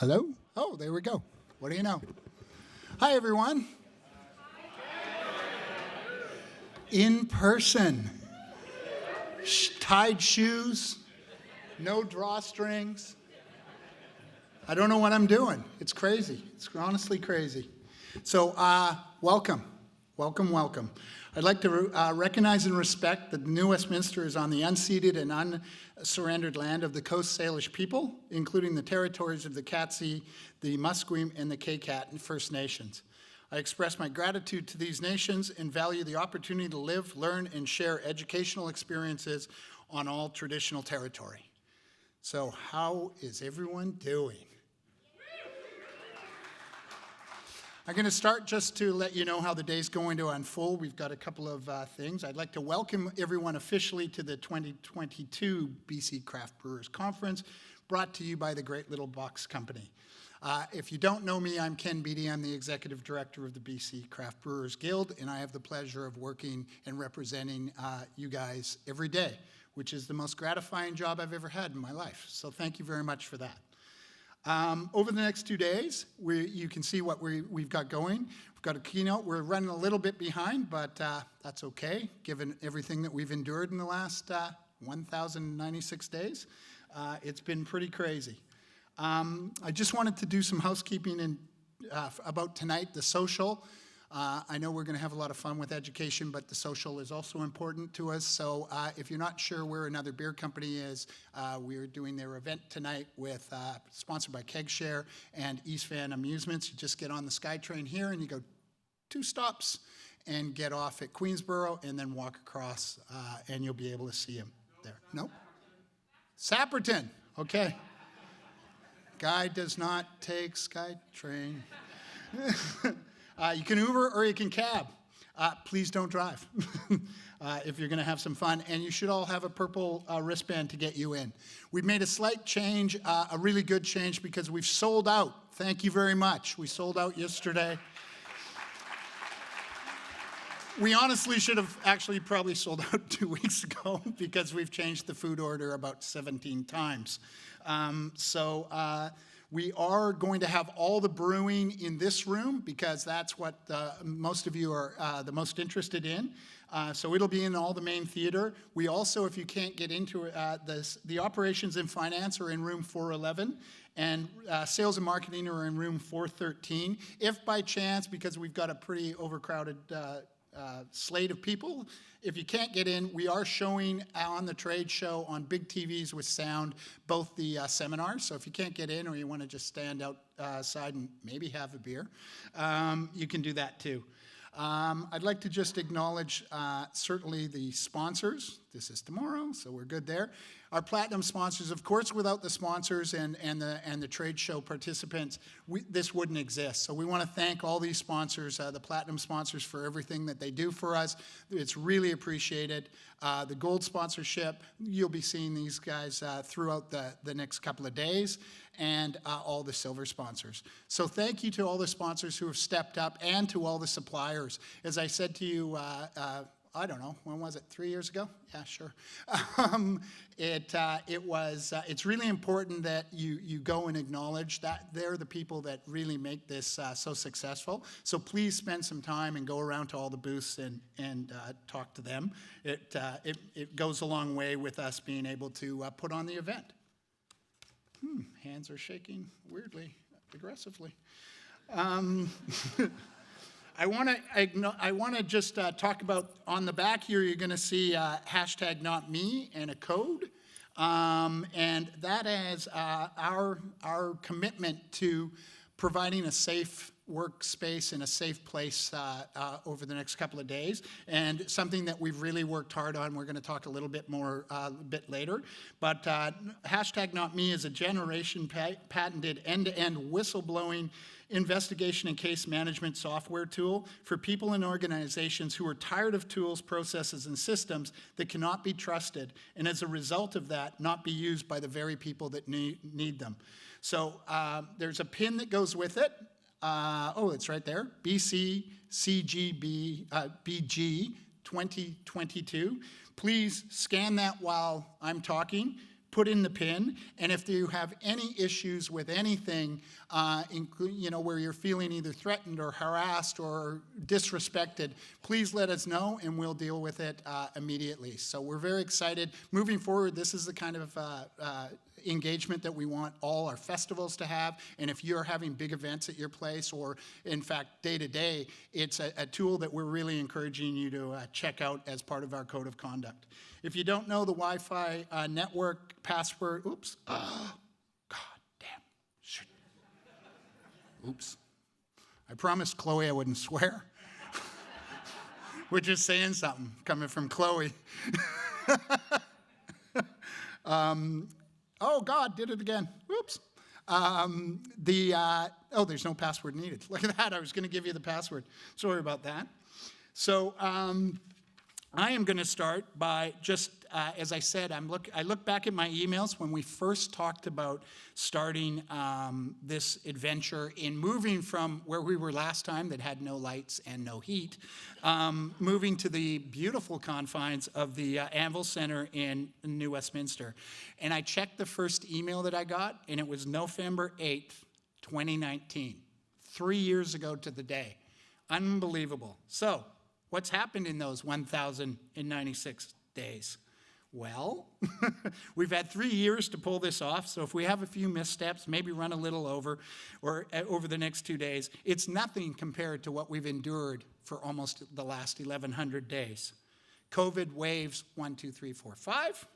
Hello? Oh, there we go. What do you know? Hi, everyone. In person. Tied shoes. No drawstrings. I don't know what I'm doing. It's crazy. It's honestly crazy. So, welcome. Welcome, welcome. I'd like to recognize and respect that New Westminster is on the unceded and unsurrendered land of the Coast Salish people, including the territories of the Katzie, the Musqueam, and the Kaykat First Nations. I express my gratitude to these nations and value the opportunity to live, learn, and share educational experiences on all traditional territory. So, how is everyone doing? I'm going to start just to let you know how the day's going to unfold. We've got a couple of things. I'd like to welcome everyone officially to the 2022 BC Craft Brewers Conference, brought to you by the Great Little Box Company. If you don't know me, I'm Ken Beattie. I'm the Executive Director of the BC Craft Brewers Guild, and I have the pleasure of working and representing you guys every day, which is the most gratifying job I've ever had in my life. So thank you very much for that. Over the next 2 days, you can see what we've got going. We've got a keynote. We're running a little bit behind, but that's okay, given everything that we've endured in the last 1,096 days. It's been pretty crazy. I just wanted to do some housekeeping about tonight, the social. I know we're going to have a lot of fun with education, but the social is also important to us. So if you're not sure where Another Beer Company is, we're doing their event tonight with sponsored by KegShare and East Van Amusements. You just get on the SkyTrain here and you go 2 stops and get off at Queensboro and then walk across and you'll be able to see him there. No? Sapperton. Okay. Guy does not take SkyTrain. You can Uber or you can cab. Please don't drive if you're going to have some fun. And you should all have a purple wristband to get you in. We've made a slight change, a really good change, because we've sold out. Thank you very much. We sold out yesterday. We honestly should have actually probably sold out 2 weeks ago because we've changed the food order about 17 times. We are going to have all the brewing in this room because that's what most of you are the most interested in. So it'll be in all the main theater. We also, if you can't get into the operations and finance are in room 411, and sales and marketing are in room 413. If by chance, because we've got a pretty overcrowded slate of people, if you can't get in, we are showing on the trade show on big TVs with sound both the seminars. So if you can't get in or you want to just stand outside and maybe have a beer, you can do that too. I'd like to just acknowledge certainly the sponsors. This is tomorrow, so we're good there. Our platinum sponsors, of course, without the sponsors and the trade show participants, this wouldn't exist. So we want to thank all these sponsors, the platinum sponsors, for everything that they do for us. It's really appreciated. The gold sponsorship, you'll be seeing these guys throughout the next couple of days, and all the silver sponsors. So thank you to all the sponsors who have stepped up and to all the suppliers. As I said to you, I don't know, when was it, 3 years ago? Yeah, sure. It's really important that you go and acknowledge that they're the people that really make this so successful. So please spend some time and go around to all the booths and talk to them. It goes a long way with us being able to put on the event. Hands are shaking weirdly, aggressively. I want to just talk about, on the back here, you're going to see hashtag #NotMe and a code. And that is our commitment to providing a safe workspace and a safe place over the next couple of days, and something that we've really worked hard on. We're going to talk a little bit more a bit later. But hashtag #NotMe is a generation patented end-to-end whistleblowing investigation and case management software tool for people and organizations who are tired of tools, processes, and systems that cannot be trusted, and as a result of that, not be used by the very people that need them. So there's a pin that goes with it. It's right there, BCCGB BG 2022. Please scan that while I'm talking. put in the pin, and if you have any issues with anything, where you're feeling either threatened or harassed or disrespected, please let us know and we'll deal with it immediately. So we're very excited. Moving forward, this is the kind of engagement that we want all our festivals to have, and if you're having big events at your place, or in fact day to day, it's a tool that we're really encouraging you to check out as part of our code of conduct. If you don't know the Wi-Fi network password, oops, oh, God damn, shit. Oops. I promised Chloe I wouldn't swear. We're just saying something coming from Chloe. Oh, God, did it again. Whoops. There's no password needed. Look at that. I was going to give you the password. Sorry about that. So I am going to start by just, as I said, I look back at my emails when we first talked about starting this adventure in moving from where we were last time that had no lights and no heat, moving to the beautiful confines of the Anvil Center in New Westminster. And I checked the first email that I got, and it was November 8th, 2019, 3 years ago to the day. Unbelievable. So, what's happened in those 1,096 days? Well, we've had 3 years to pull this off, so if we have a few missteps, maybe run a little over the next 2 days, it's nothing compared to what we've endured for almost the last 1,100 days. COVID waves 1, 2, 3, 4, 5,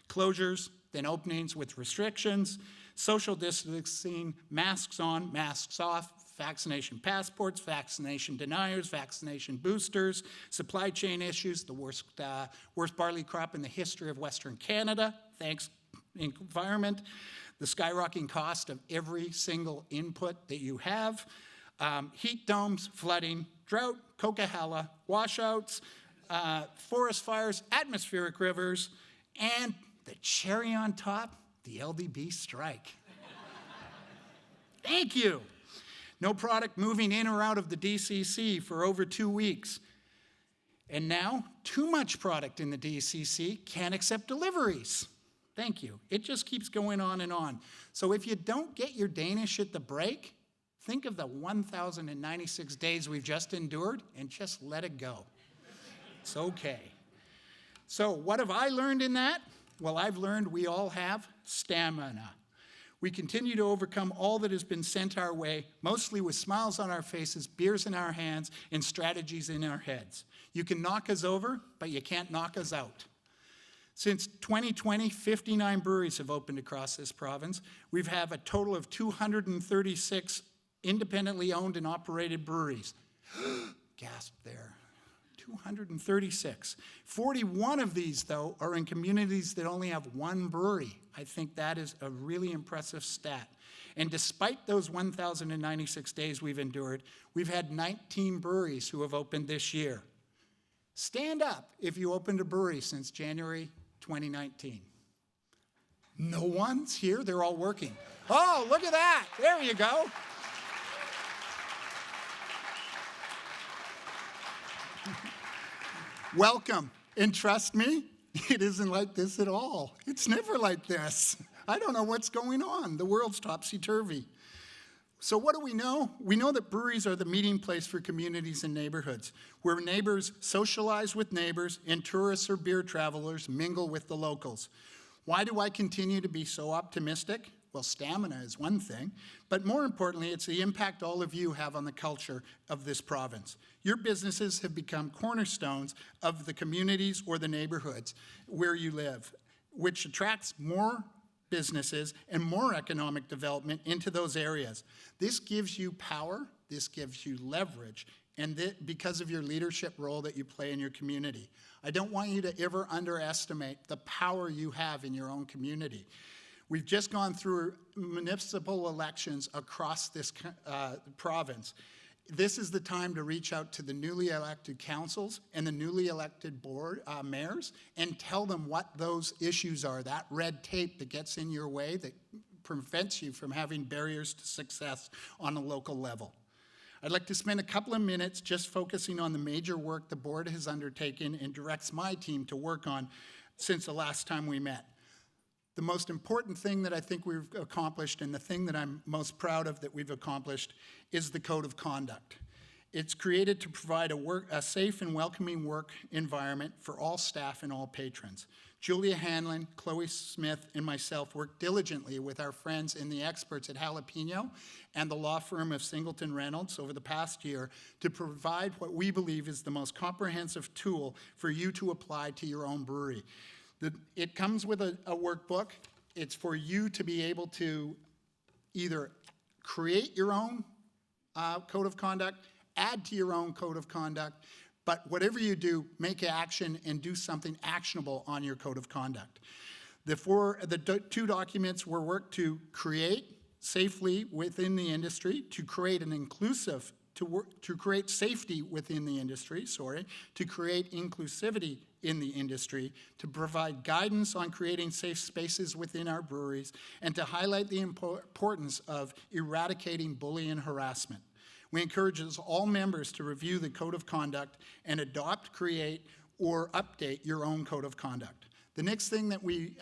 closures, then openings with restrictions, social distancing, masks on, masks off, vaccination passports, vaccination deniers, vaccination boosters, supply chain issues, the worst barley crop in the history of Western Canada, thanks environment, the skyrocketing cost of every single input that you have, heat domes, flooding, drought, Coquihalla, washouts, forest fires, atmospheric rivers, and the cherry on top, the LDB strike. Thank you. No product moving in or out of the DCC for over 2 weeks. And now, too much product in the DCC can't accept deliveries. Thank you. It just keeps going on and on. So if you don't get your Danish at the break, think of the 1,096 days we've just endured and just let it go. It's okay. So what have I learned in that? Well, I've learned we all have stamina. We continue to overcome all that has been sent our way, mostly with smiles on our faces, beers in our hands, and strategies in our heads. You can knock us over, but you can't knock us out. Since 2020, 59 breweries have opened across this province. We have a total of 236 independently owned and operated breweries. Gasp there. 236. 41 of these, though, are in communities that only have one brewery. I think that is a really impressive stat. And despite those 1,096 days we've endured, we've had 19 breweries who have opened this year. Stand up if you opened a brewery since January 2019. No one's here? They're all working. Oh, look at that. There you go. Welcome, and trust me, it isn't like this at all. It's never like this. I don't know what's going on. The world's topsy-turvy. So what do we know? We know that breweries are the meeting place for communities and neighborhoods, where neighbors socialize with neighbors and tourists or beer travelers mingle with the locals. Why do I continue to be so optimistic? Well, stamina is one thing, but more importantly, it's the impact all of you have on the culture of this province. Your businesses have become cornerstones of the communities or the neighborhoods where you live, which attracts more businesses and more economic development into those areas. This gives you power, this gives you leverage, and because of your leadership role that you play in your community. I don't want you to ever underestimate the power you have in your own community. We've just gone through municipal elections across this province. This is the time to reach out to the newly elected councils and the newly elected mayors and tell them what those issues are, that red tape that gets in your way that prevents you from having barriers to success on a local level. I'd like to spend a couple of minutes just focusing on the major work the board has undertaken and directs my team to work on since the last time we met. The most important thing that I think we've accomplished, and the thing that I'm most proud of that we've accomplished, is the Code of Conduct. It's created to provide a safe and welcoming work environment for all staff and all patrons. Julia Hanlon, Chloe Smith, and myself worked diligently with our friends and the experts at Jalapeno and the law firm of Singleton Reynolds over the past year to provide what we believe is the most comprehensive tool for you to apply to your own brewery. It comes with a workbook. It's for you to be able to either create your own code of conduct, add to your own code of conduct, but whatever you do, make action and do something actionable on your code of conduct. The two documents were worked to create safely within the industry, to create an inclusive, to create safety within the industry, to create inclusivity in the industry, to provide guidance on creating safe spaces within our breweries, and to highlight the importance of eradicating bullying and harassment. We encourage all members to review the Code of Conduct and adopt, create, or update your own Code of Conduct. The next thing that we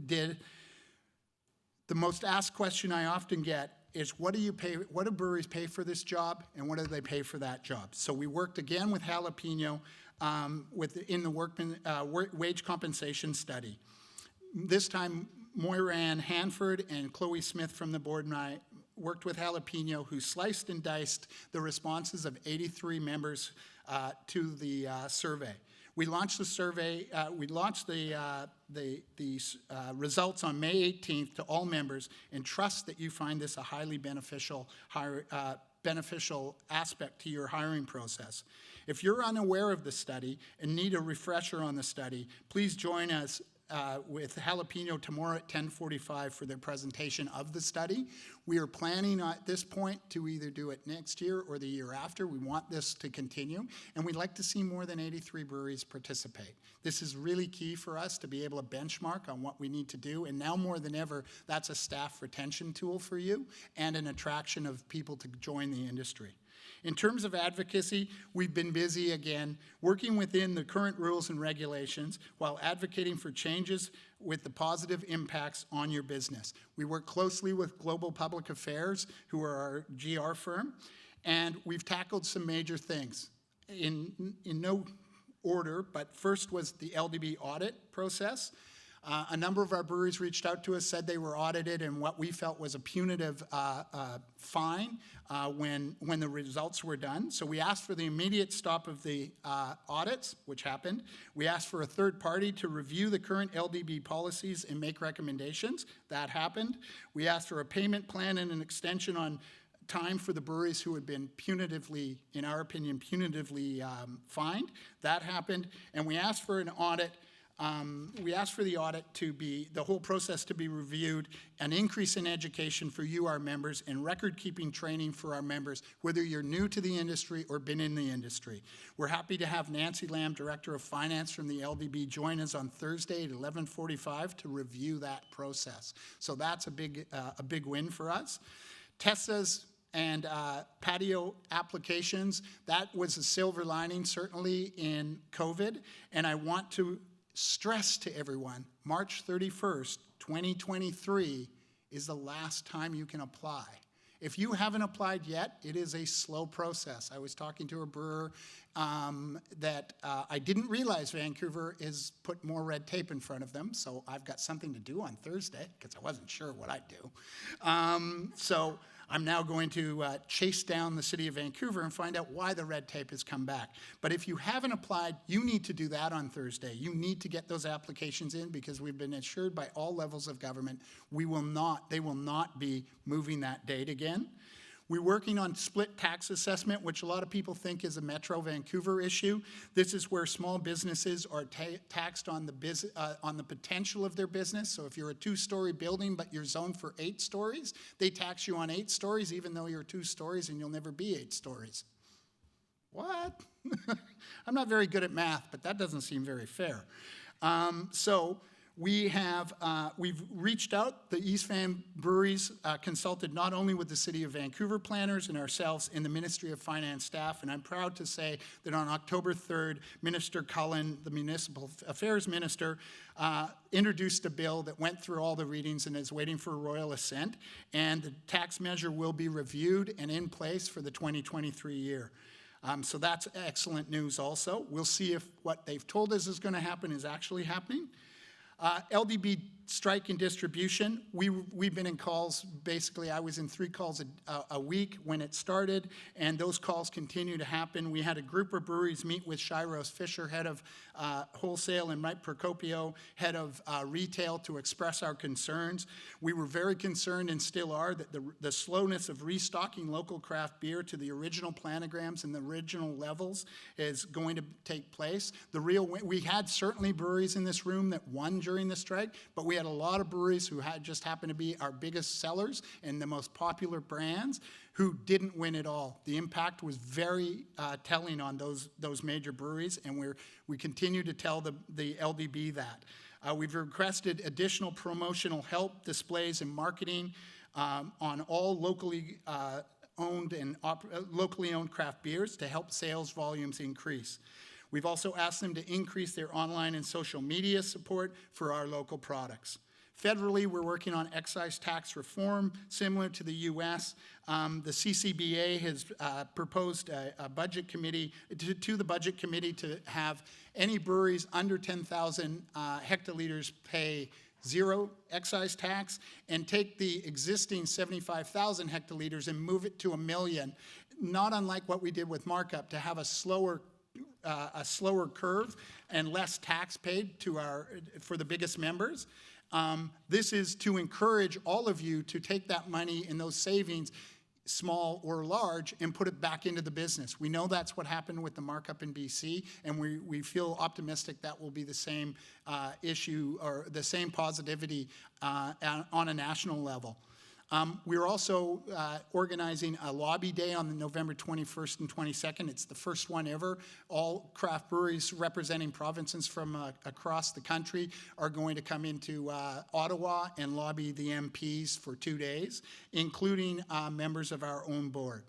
did, the most asked question I often get is what do breweries pay for this job, and what do they pay for that job? So we worked again with Jalapeno in the wage compensation study. This time, Moira Ann Hanford and Chloe Smith from the board and I worked with Jalapeno, who sliced and diced the responses of 83 members to the survey. We launched the survey, we launched the results on May 18th to all members, and trust that you find this a highly beneficial aspect to your hiring process. If you're unaware of the study and need a refresher on the study, please join us with Jalapeno tomorrow at 10:45 for their presentation of the study. We are planning at this point to either do it next year or the year after. We want this to continue, and we'd like to see more than 83 breweries participate. This is really key for us to be able to benchmark on what we need to do, and now more than ever, that's a staff retention tool for you and an attraction of people to join the industry. In terms of advocacy, we've been busy again, working within the current rules and regulations while advocating for changes with the positive impacts on your business. We work closely with Global Public Affairs, who are our GR firm, and we've tackled some major things. In no order, but first was the LDB audit process. A number of our breweries reached out to us, said they were audited, and what we felt was a punitive fine when the results were done. So we asked for the immediate stop of the audits, which happened. We asked for a third party to review the current LDB policies and make recommendations. That happened. We asked for a payment plan and an extension on time for the breweries who had been punitively, in our opinion, punitively fined. That happened. And we asked for an audit. We asked for the audit to be, the whole process to be reviewed, an increase in education for you, our members, and record-keeping training for our members, whether you're new to the industry or been in the industry. We're happy to have Nancy Lamb, Director of Finance from the LDB, join us on Thursday at 11:45 to review that process. So that's a big win for us. Tessa's and patio applications, that was a silver lining, certainly, in COVID, and I want to stress to everyone, March 31st, 2023 is the last time you can apply. If you haven't applied yet, it is a slow process. I was talking to a brewer that I didn't realize Vancouver has put more red tape in front of them, so I've got something to do on Thursday because I wasn't sure what I'd do. So I'm now going to chase down the city of Vancouver and find out why the red tape has come back. But if you haven't applied, you need to do that on Thursday. You need to get those applications in because we've been assured by all levels of government they will not be moving that date again. We're working on split tax assessment, which a lot of people think is a Metro Vancouver issue. This is where small businesses are taxed on the potential of their business. So if you're a 2-story building but you're zoned for 8 stories, they tax you on 8 stories even though you're 2 stories and you'll never be 8 stories. What? I'm not very good at math, but that doesn't seem very fair. So We've reached out. The East Van Breweries consulted not only with the City of Vancouver planners and ourselves in the Ministry of Finance staff, and I'm proud to say that on October 3rd, Minister Cullen, the Municipal Affairs Minister, introduced a bill that went through all the readings and is waiting for royal assent, and the tax measure will be reviewed and in place for the 2023 year. So that's excellent news also. We'll see if what they've told us is going to happen is actually happening. LDB strike and distribution, we've been in calls, basically I was in 3 calls a week when it started, and those calls continue to happen. We had a group of breweries meet with Shiros Fisher, head of wholesale, and Mike Procopio, head of retail, to express our concerns. We were very concerned, and still are, that the slowness of restocking local craft beer to the original planograms and the original levels is going to take place. We had certainly breweries in this room that won during the strike, but we had a lot of breweries who just happened to be our biggest sellers and the most popular brands who didn't win at all. The impact was very telling on those major breweries, and we continue to tell the LDB that. We've requested additional promotional help, displays, and marketing on all locally owned craft beers to help sales volumes increase. We've also asked them to increase their online and social media support for our local products. Federally, we're working on excise tax reform, similar to the U.S. The CCBA has proposed a budget committee to the budget committee to have any breweries under 10,000 hectoliters pay 0 excise tax, and take the existing 75,000 hectoliters and move it to 1 million, not unlike what we did with markup, to have a slower curve and less tax paid for the biggest members. This is to encourage all of you to take that money and those savings, small or large, and put it back into the business. We know that's what happened with the markup in BC, and we feel optimistic that will be the same issue or the same positivity on a national level. We're also organizing a lobby day on November 21st and 22nd. It's the first one ever. All craft breweries representing provinces from across the country are going to come into Ottawa and lobby the MPs for 2 days, including members of our own board.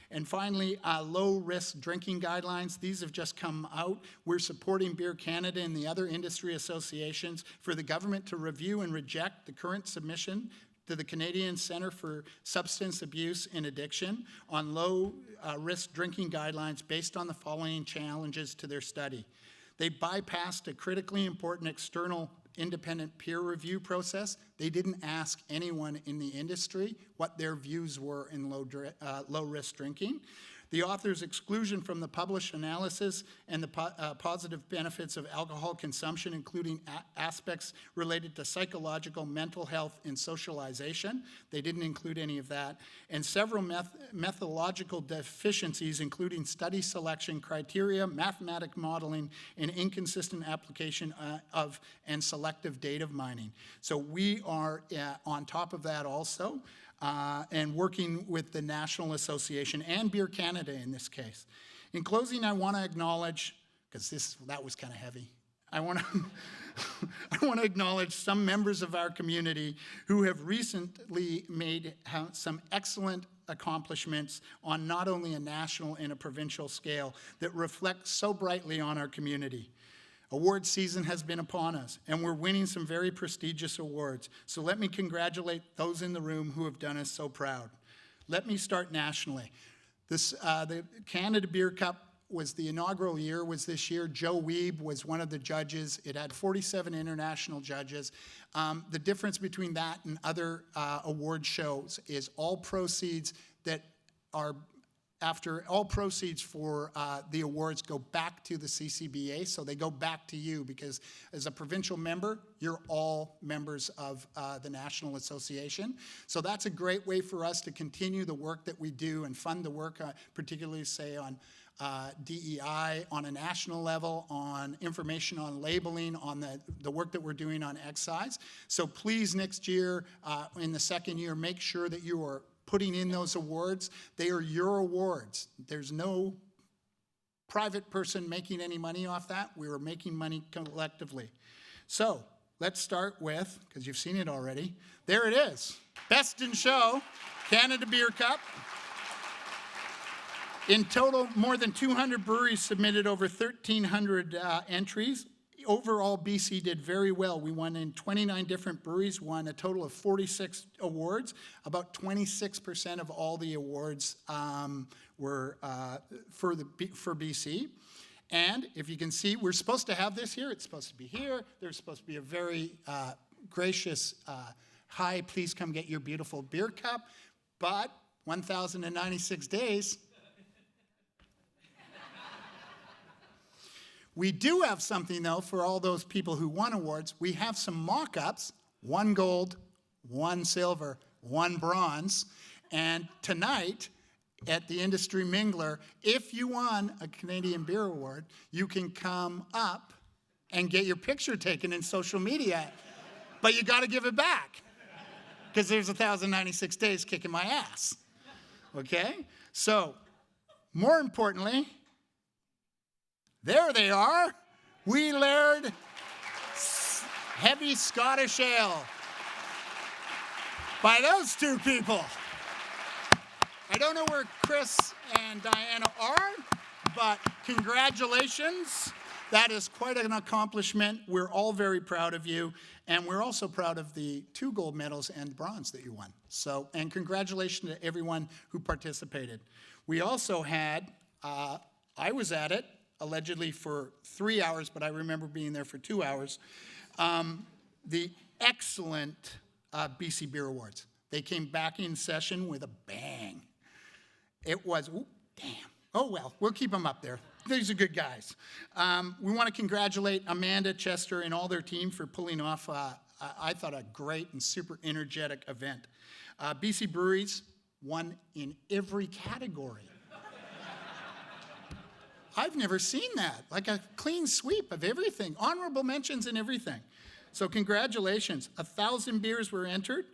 And finally, low-risk drinking guidelines. These have just come out. We're supporting Beer Canada and the other industry associations for the government to review and reject the current submission to the Canadian Centre for Substance Abuse and Addiction on low-risk drinking guidelines based on the following challenges to their study. They bypassed a critically important external independent peer review process. They didn't ask anyone in the industry what their views were in low-risk drinking. The author's exclusion from the published analysis and the positive benefits of alcohol consumption, including aspects related to psychological, mental health, and socialization. They didn't include any of that. And several methodological deficiencies, including study selection criteria, mathematic modeling, and inconsistent application of and selective data mining. So we are on top of that also. And working with the National Association and Beer Canada in this case. In closing, I want to acknowledge, because that was kind of heavy, I want to acknowledge some members of our community who have recently made some excellent accomplishments on not only a national and a provincial scale that reflect so brightly on our community. Award season has been upon us, and we're winning some very prestigious awards. So let me congratulate those in the room who have done us so proud. Let me start nationally. The Canada Beer Cup was the inaugural year, was this year. Joe Weeb was one of the judges. It had 47 international judges. The difference between that and other award shows is all proceeds for the awards go back to the CCBA, so they go back to you because as a provincial member, you're all members of the National Association. So that's a great way for us to continue the work that we do and fund the work, particularly say on DEI on a national level, on information on labeling, on the work that we're doing on excise. So please next year, in the second year, make sure that you are putting in those awards. They are your awards. There's no private person making any money off that. We are making money collectively. So let's start with, because you've seen it already, there it is. Best in Show, Canada Beer Cup. In total, more than 200 breweries submitted over 1,300 entries. Overall, BC did very well. We won in 29 different breweries, won a total of 46 awards. About 26% of all the awards were for BC. And if you can see, we're supposed to have this here. It's supposed to be here. There's supposed to be a very gracious, hi, please come get your beautiful beer cup. But 1,096 days. We do have something, though, for all those people who won awards. We have some mock-ups, 1 gold, 1 silver, 1 bronze. And tonight, at the Industry Mingler, if you won a Canadian Beer Award, you can come up and get your picture taken in social media. But you got to give it back, because there's 1,096 days kicking my ass. Okay? So, more importantly, there they are. Wee Laird Heavy Scottish Ale by those two people. I don't know where Chris and Diana are, but congratulations. That is quite an accomplishment. We're all very proud of you, and we're also proud of the 2 gold medals and bronze that you won. So, and congratulations to everyone who participated. We also had, I was at it, allegedly for 3 hours, but I remember being there for 2 hours, the excellent BC Beer Awards. They came back in session with a bang. It was, ooh, damn. Oh, well, we'll keep them up there. These are good guys. We want to congratulate Amanda, Chester, and all their team for pulling off, I thought, a great and super energetic event. BC Breweries won in every category. I've never seen that, like a clean sweep of everything, honorable mentions and everything. So congratulations. 1,000 beers were entered.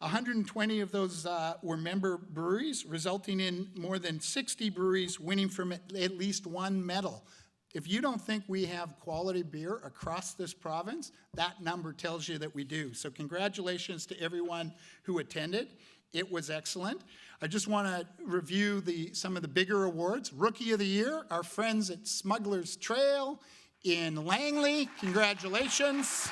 120 of those were member breweries, resulting in more than 60 breweries winning from at least 1 medal. If you don't think we have quality beer across this province, that number tells you that we do. So congratulations to everyone who attended. It was excellent. I just want to review some of the bigger awards. Rookie of the Year, our friends at Smuggler's Trail in Langley. Congratulations.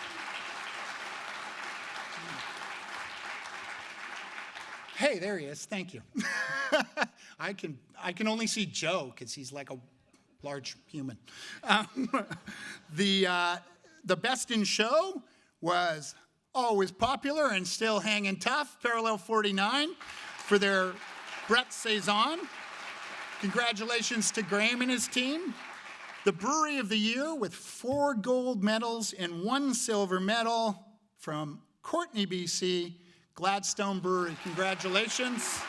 Hey, there he is. Thank you. I can only see Joe because he's like a large human. The Best in Show was always popular and still hanging tough. Parallel 49 for their Brett Saison. Congratulations to Graham and his team. The Brewery of the Year with 4 gold medals and 1 silver medal from Courtney, BC, Gladstone Brewery. Congratulations.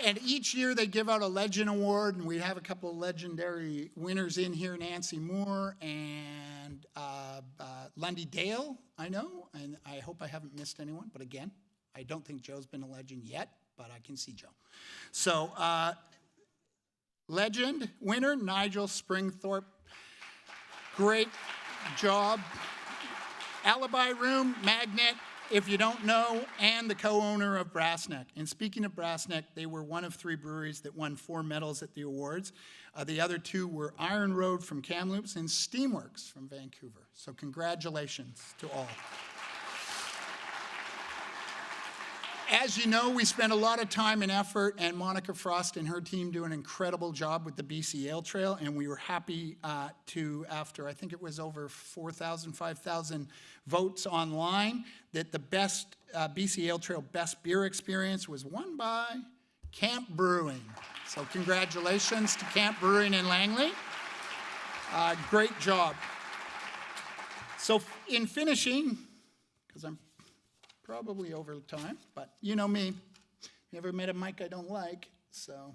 And each year they give out a Legend Award, and we have a couple of legendary winners in here, Nancy Moore and Lundy Dale, I know, and I hope I haven't missed anyone, but again, I don't think Joe's been a legend yet, but I can see Joe. So, Legend winner, Nigel Springthorpe. Great job. Alibi Room, Magnet, if you don't know, and the co-owner of Brassneck. And speaking of Brassneck, they were one of 3 breweries that won 4 medals at the awards. The other 2 were Iron Road from Kamloops and Steamworks from Vancouver. So congratulations to all. As you know, we spent a lot of time and effort, and Monica Frost and her team do an incredible job with the BC Ale Trail, and we were happy after I think it was over 4,000, 5,000 votes online, that the best BC Ale Trail Best Beer Experience was won by Camp Brewing. So congratulations to Camp Brewing in Langley. Great job. So in finishing, because I'm probably over time, but you know me, never met a mic I don't like, so.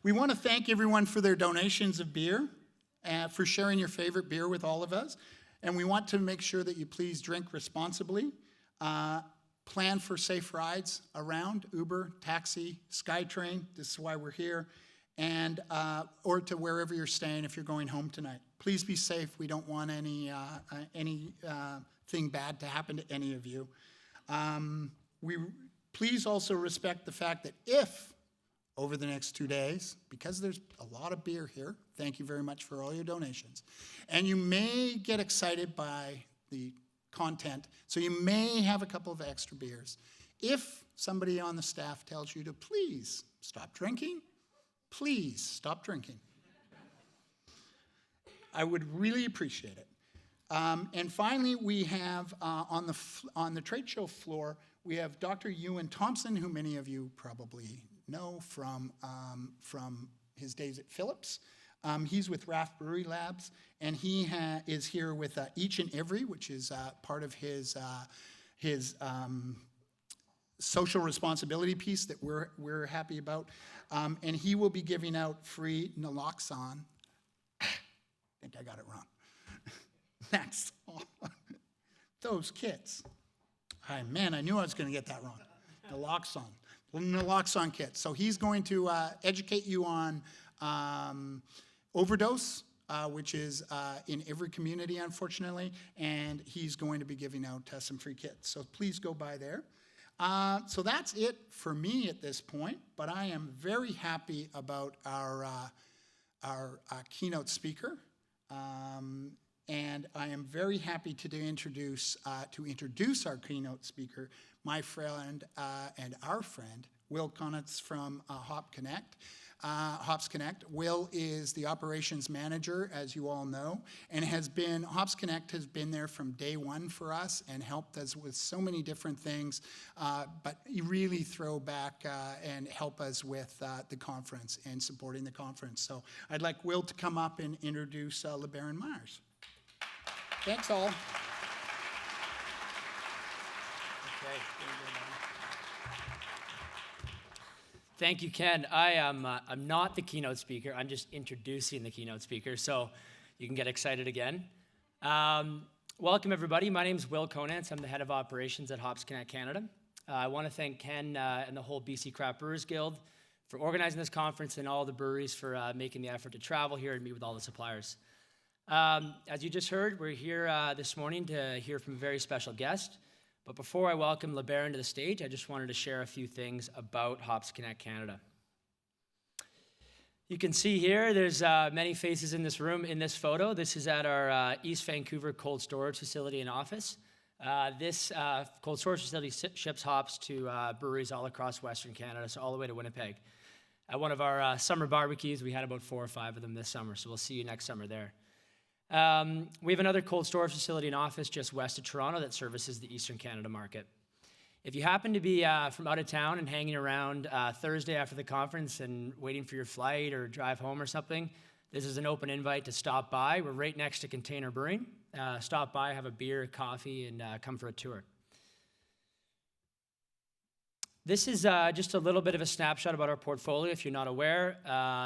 We want to thank everyone for their donations of beer, for sharing your favorite beer with all of us, and we want to make sure that you please drink responsibly. Plan for safe rides around, Uber, taxi, SkyTrain, this is why we're here, and or to wherever you're staying if you're going home tonight. Please be safe. We don't want anything bad to happen to any of you. Please also respect the fact that if over the next 2 days, because there's a lot of beer here, thank you very much for all your donations, and you may get excited by the content, so you may have a couple of extra beers. If somebody on the staff tells you to please stop drinking, please stop drinking. I would really appreciate it. And finally, we have on the trade show floor, we have Dr. Ewan Thompson, who many of you probably know from his days at Phillips. He's with Raft Brewery Labs, and he is here with Each and Every, which is part of his social responsibility piece that we're happy about. And he will be giving out free naloxone. I think I got it wrong. That's all. Those kids. Man, I knew I was going to get that wrong. Naloxone kits. So he's going to educate you on overdose, which is in every community, unfortunately, and he's going to be giving out some free kits. So please go by there. So that's it for me at this point, but I am very happy about our keynote speaker. And I am very happy to introduce our keynote speaker, my friend and our friend, Will Connitz from Hops Connect. Will is the operations manager, as you all know, and Hops Connect has been there from day one for us and helped us with so many different things, but you really throw back and help us with the conference and supporting the conference. So I'd like Will to come up and introduce LeBaron Meyers. Thanks all. Okay. Thank you, Ken. I'm not the keynote speaker. I'm just introducing the keynote speaker, so you can get excited again. Welcome, everybody. My name is Will Connitz. I'm the head of operations at Hops Connect Canada. I want to thank Ken and the whole BC Craft Brewers Guild for organizing this conference and all the breweries for making the effort to travel here and meet with all the suppliers. As you just heard, we're here this morning to hear from a very special guest. But before I welcome LeBaron to the stage, I just wanted to share a few things about Hops Connect Canada. You can see here, there's many faces in this room in this photo. This is at our East Vancouver cold storage facility and office. This cold storage facility ships hops to breweries all across Western Canada, so all the way to Winnipeg. At one of our summer barbecues, we had about 4 or 5 of them this summer, so we'll see you next summer there. We have another cold storage facility and office just west of Toronto that services the Eastern Canada market. If you happen to be from out of town and hanging around Thursday after the conference and waiting for your flight or drive home or something, this is an open invite to stop by. We're right next to Container Brewing. Stop by, have a beer, coffee, and come for a tour. This is just a little bit of a snapshot about our portfolio. If you're not aware,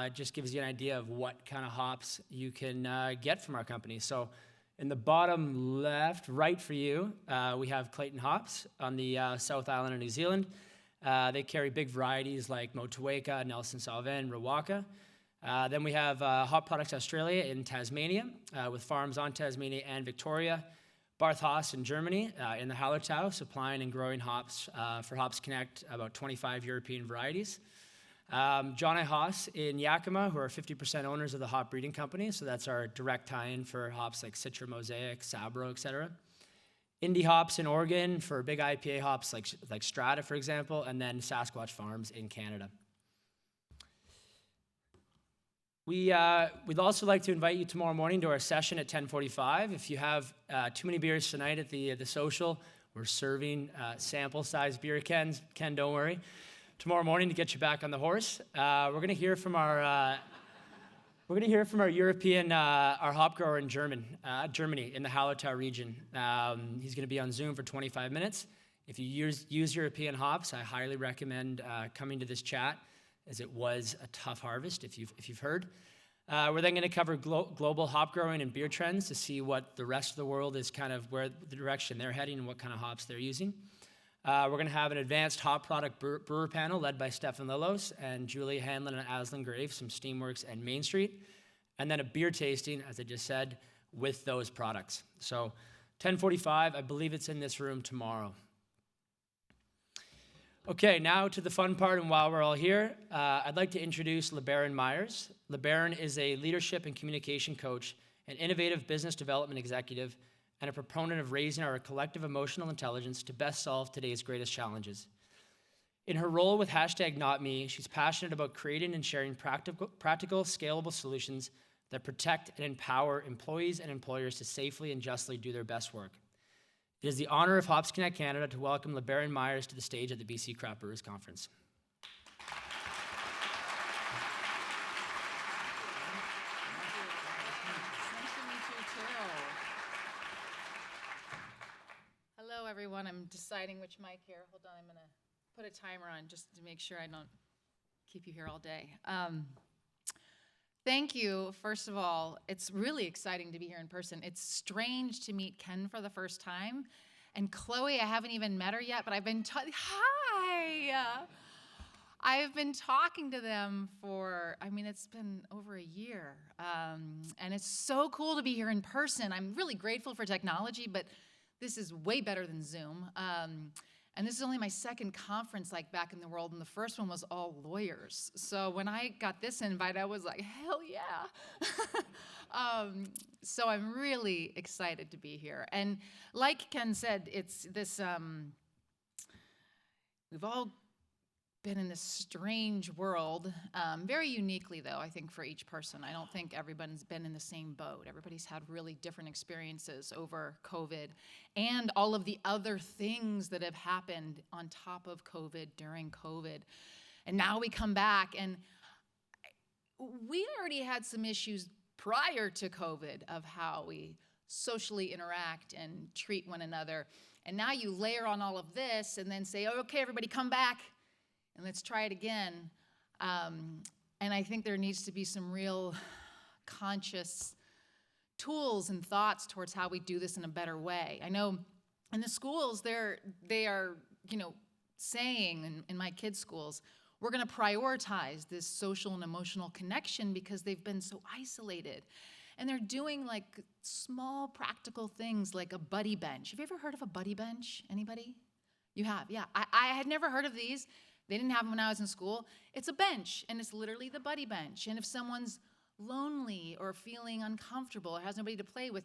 it just gives you an idea of what kind of hops you can get from our company. So in the bottom left, right for you, we have Clayton Hops on the South Island of New Zealand. They carry big varieties like Motueka, Nelson Sauvin, Rawaka. Then we have Hop Products Australia in Tasmania with farms on Tasmania and Victoria. Barth Haas in Germany, in the Hallertau, supplying and growing hops for Hops Connect, about 25 European varieties. John I. Haas in Yakima, who are 50% owners of the hop breeding company, so that's our direct tie-in for hops like Citra, Mosaic, Sabro, etc. Indie Hops in Oregon for big IPA hops like Strata, for example, and then Sasquatch Farms in Canada. We'd also like to invite you tomorrow morning to our session at 10:45. If you have too many beers tonight at the social, we're serving sample-sized beer cans. Ken, don't worry. Tomorrow morning to get you back on the horse, we're going to hear from our European our hop grower in Germany in the Hallertau region. He's going to be on Zoom for 25 minutes. If you use European hops, I highly recommend coming to this chat, as it was a tough harvest, if you've heard. We're then going to cover global hop growing and beer trends to see what the rest of the world is kind of where the direction they're heading and what kind of hops they're using. We're going to have an advanced hop product brewer panel led by Stefan Lillos and Julia Hanlon and Aslan Graves from Steamworks and Main Street. And then a beer tasting, as I just said, with those products. So 10:45, I believe it's in this room tomorrow. Okay, now to the fun part, and while we're all here, I'd like to introduce LeBaron Meyers. LeBaron is a leadership and communication coach, an innovative business development executive, and a proponent of raising our collective emotional intelligence to best solve today's greatest challenges. In her role with #NotMe, she's passionate about creating and sharing practical, scalable solutions that protect and empower employees and employers to safely and justly do their best work. It is the honor of Hops Connect Canada to welcome LeBaron Meyers to the stage at the BC Craft Brewers Conference. Nice to meet you too. Hello, everyone. I'm deciding which mic here. Hold on, I'm going to put a timer on just to make sure I don't keep you here all day. Thank you, first of all. It's really exciting to be here in person. It's strange to meet Ken for the first time. And Chloe, I haven't even met her yet, but I've been hi! I've been talking to them for, it's been over a year. And it's so cool to be here in person. I'm really grateful for technology, but this is way better than Zoom. And this is only my second conference like back in the world, and the first one was all lawyers. So when I got this invite, I was like, hell yeah. So I'm really excited to be here. And like Ken said, it's this, we've all been in this strange world, very uniquely though, I think for each person. I don't think everyone's been in the same boat. Everybody's had really different experiences over COVID and all of the other things that have happened on top of COVID, during COVID. And now we come back, and we already had some issues prior to COVID of how we socially interact and treat one another. And now you layer on all of this and then say, oh, okay, everybody come back. And let's try it again. And I think there needs to be some real conscious tools and thoughts towards how we do this in a better way. I know in the schools, they are saying, in my kids' schools, we're going to prioritize this social and emotional connection because they've been so isolated. And they're doing like small practical things like a buddy bench. Have you ever heard of a buddy bench? Anybody? You have, yeah. I had never heard of these. They didn't have them when I was in school. It's a bench, and it's literally the buddy bench. And if someone's lonely or feeling uncomfortable or has nobody to play with,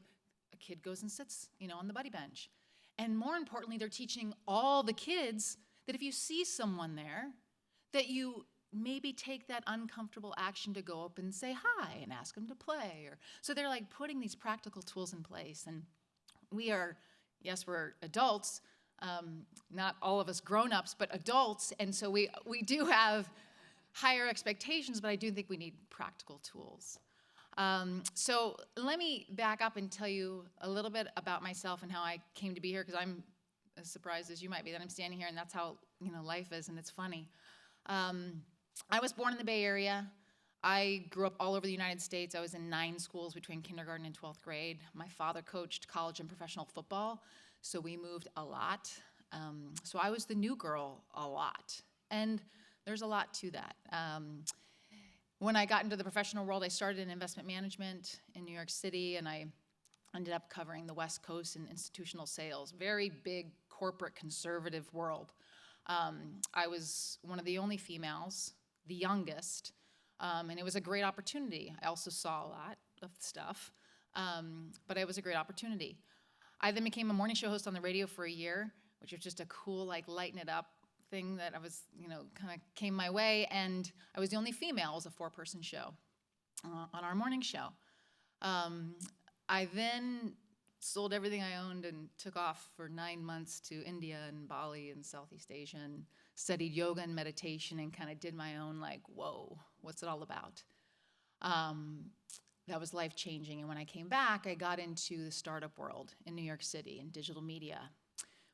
a kid goes and sits, on the buddy bench. And more importantly, they're teaching all the kids that if you see someone there, that you maybe take that uncomfortable action to go up and say hi and ask them to play. So they're like putting these practical tools in place. And we're adults, not all of us grown-ups, but adults, and so we do have higher expectations, but I do think we need practical tools. So let me back up and tell you a little bit about myself and how I came to be here, because I'm as surprised as you might be that I'm standing here, and that's how life is, and it's funny. I was born in the Bay Area. I grew up all over the United States. I was in 9 schools between kindergarten and 12th grade. My father coached college and professional football, so we moved a lot. So I was the new girl a lot. And there's a lot to that. When I got into the professional world, I started in investment management in New York City, and I ended up covering the West Coast in institutional sales. Very big corporate conservative world. I was one of the only females, the youngest, and it was a great opportunity. I also saw a lot of stuff, but it was a great opportunity. I then became a morning show host on the radio for a year, which was just a cool, lighten it up thing that I was, kind of came my way. And I was the only female. It was a 4-person show on our morning show. I then sold everything I owned and took off for 9 months to India and Bali and Southeast Asia and studied yoga and meditation and kind of did my own, whoa, what's it all about? That was life-changing. And when I came back, I got into the startup world in New York City in digital media.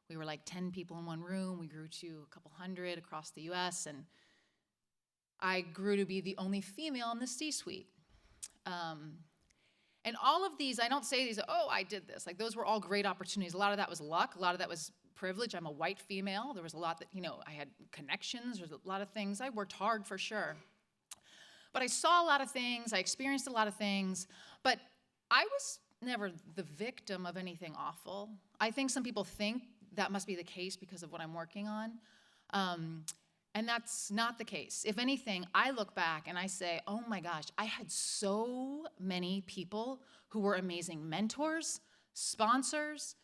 We were 10 people in one room. We grew to a couple hundred across the US, and I grew to be the only female in the C-suite. And all of these, I don't say these, oh, I did this. Those were all great opportunities. A lot of that was luck. A lot of that was privilege. I'm a white female. There was a lot that, I had connections. There's a lot of things. I worked hard for sure. But I saw a lot of things. I experienced a lot of things. But I was never the victim of anything awful. I think some people think that must be the case because of what I'm working on. And that's not the case. If anything, I look back and I say, oh my gosh, I had so many people who were amazing mentors, sponsors,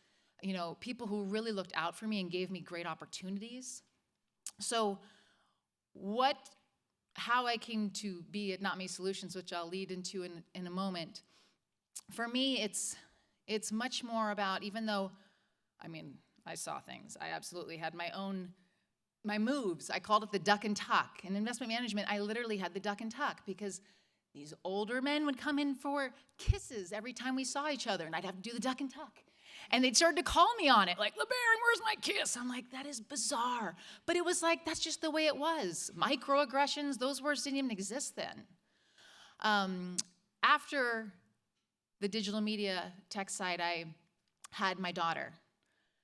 people who really looked out for me and gave me great opportunities. So how I came to be at NotMe Solutions, which I'll lead into in a moment, for me, it's much more about, even though, I saw things. I absolutely had my moves. I called it the duck and tuck. In investment management, I literally had the duck and tuck because these older men would come in for kisses every time we saw each other, and I'd have to do the duck and tuck. And they'd start to call me on it, like, LeBaron, where's my kiss? I'm like, that is bizarre. But it was like, that's just the way it was. Microaggressions, those words didn't even exist then. After the digital media tech side, I had my daughter.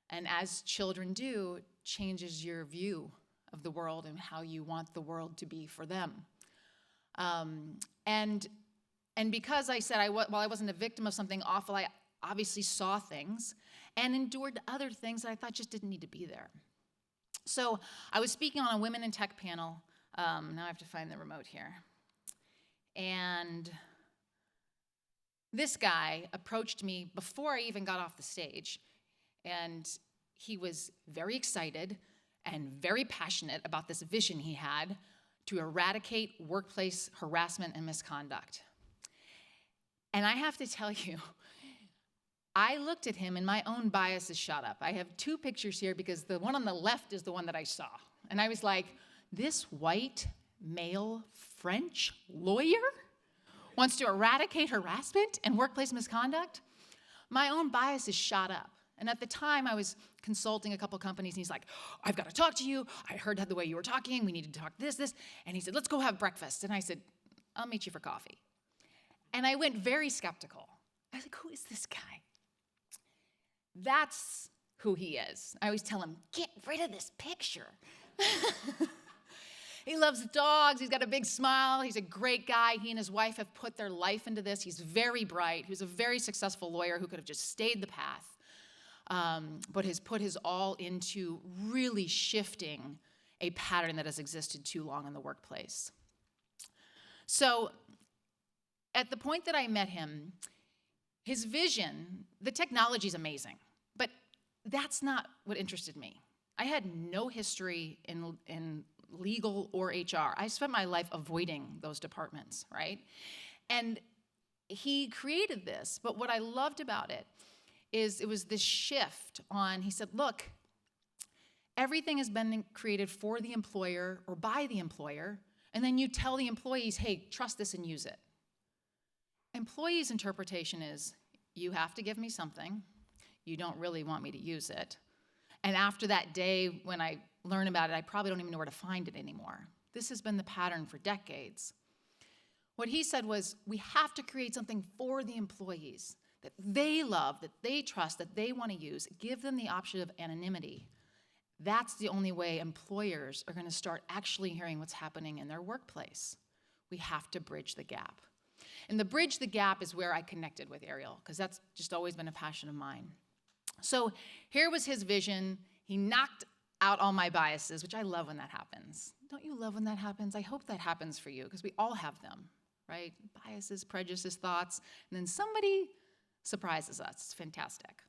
And as children do, it changes your view of the world and how you want the world to be for them. And because I said, while I wasn't a victim of something awful, I obviously saw things and endured other things that I thought just didn't need to be there. So I was speaking on a women in tech panel. Now I have to find the remote here. And this guy approached me before I even got off the stage. And he was very excited and very passionate about this vision he had to eradicate workplace harassment and misconduct. And I have to tell you, I looked at him and my own biases shot up. I have two pictures here because the one on the left is the one that I saw. And I was like, this white male French lawyer wants to eradicate harassment and workplace misconduct? My own biases shot up. And at the time, I was consulting a couple companies, and he's like, I've got to talk to you. I heard the way you were talking. We need to talk this. And he said, let's go have breakfast. And I said, I'll meet you for coffee. And I went very skeptical. I was like, who is this guy? That's who he is. I always tell him, get rid of this picture. He loves dogs. He's got a big smile. He's a great guy. He and his wife have put their life into this. He's very bright. He was a very successful lawyer who could have just stayed the path. But has put his all into really shifting a pattern that has existed too long in the workplace. So at the point that I met him, his vision, the technology is amazing, but that's not what interested me. I had no history in legal or HR. I spent my life avoiding those departments, right? And he created this, but what I loved about it is it was this shift on, he said, look, everything has been created for the employer or by the employer, and then you tell the employees, hey, trust this and use it. Employees' interpretation is, you have to give me something, you don't really want me to use it, and after that day when I learn about it, I probably don't even know where to find it anymore. This has been the pattern for decades. What he said was, we have to create something for the employees that they love, that they trust, that they want to use. Give them the option of anonymity. That's the only way employers are going to start actually hearing what's happening in their workplace. We have to bridge the gap. And the bridge the gap is where I connected with Ariel, because that's just always been a passion of mine. So here was his vision. He knocked out all my biases, which I love when that happens. Don't you love when that happens? I hope that happens for you, because we all have them, right? Biases, prejudices, thoughts, and then somebody surprises us. It's fantastic.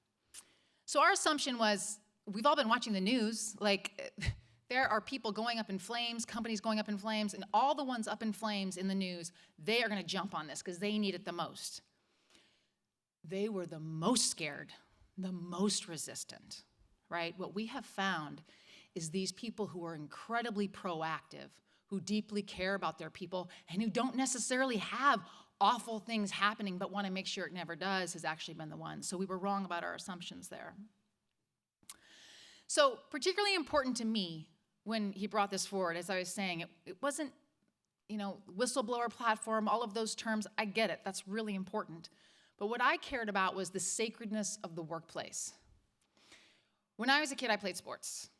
So our assumption was, we've all been watching the news, like there are people going up in flames, companies going up in flames, and all the ones up in flames in the news, they are going to jump on this because they need it the most. They were the most scared, the most resistant, right? What we have found is these people who are incredibly proactive, who deeply care about their people, and who don't necessarily have awful things happening but want to make sure it never does, has actually been the ones. So we were wrong about our assumptions there. So particularly important to me when he brought this forward, as I was saying, it wasn't, whistleblower platform, all of those terms, I get it, that's really important. But what I cared about was the sacredness of the workplace. When I was a kid, I played sports.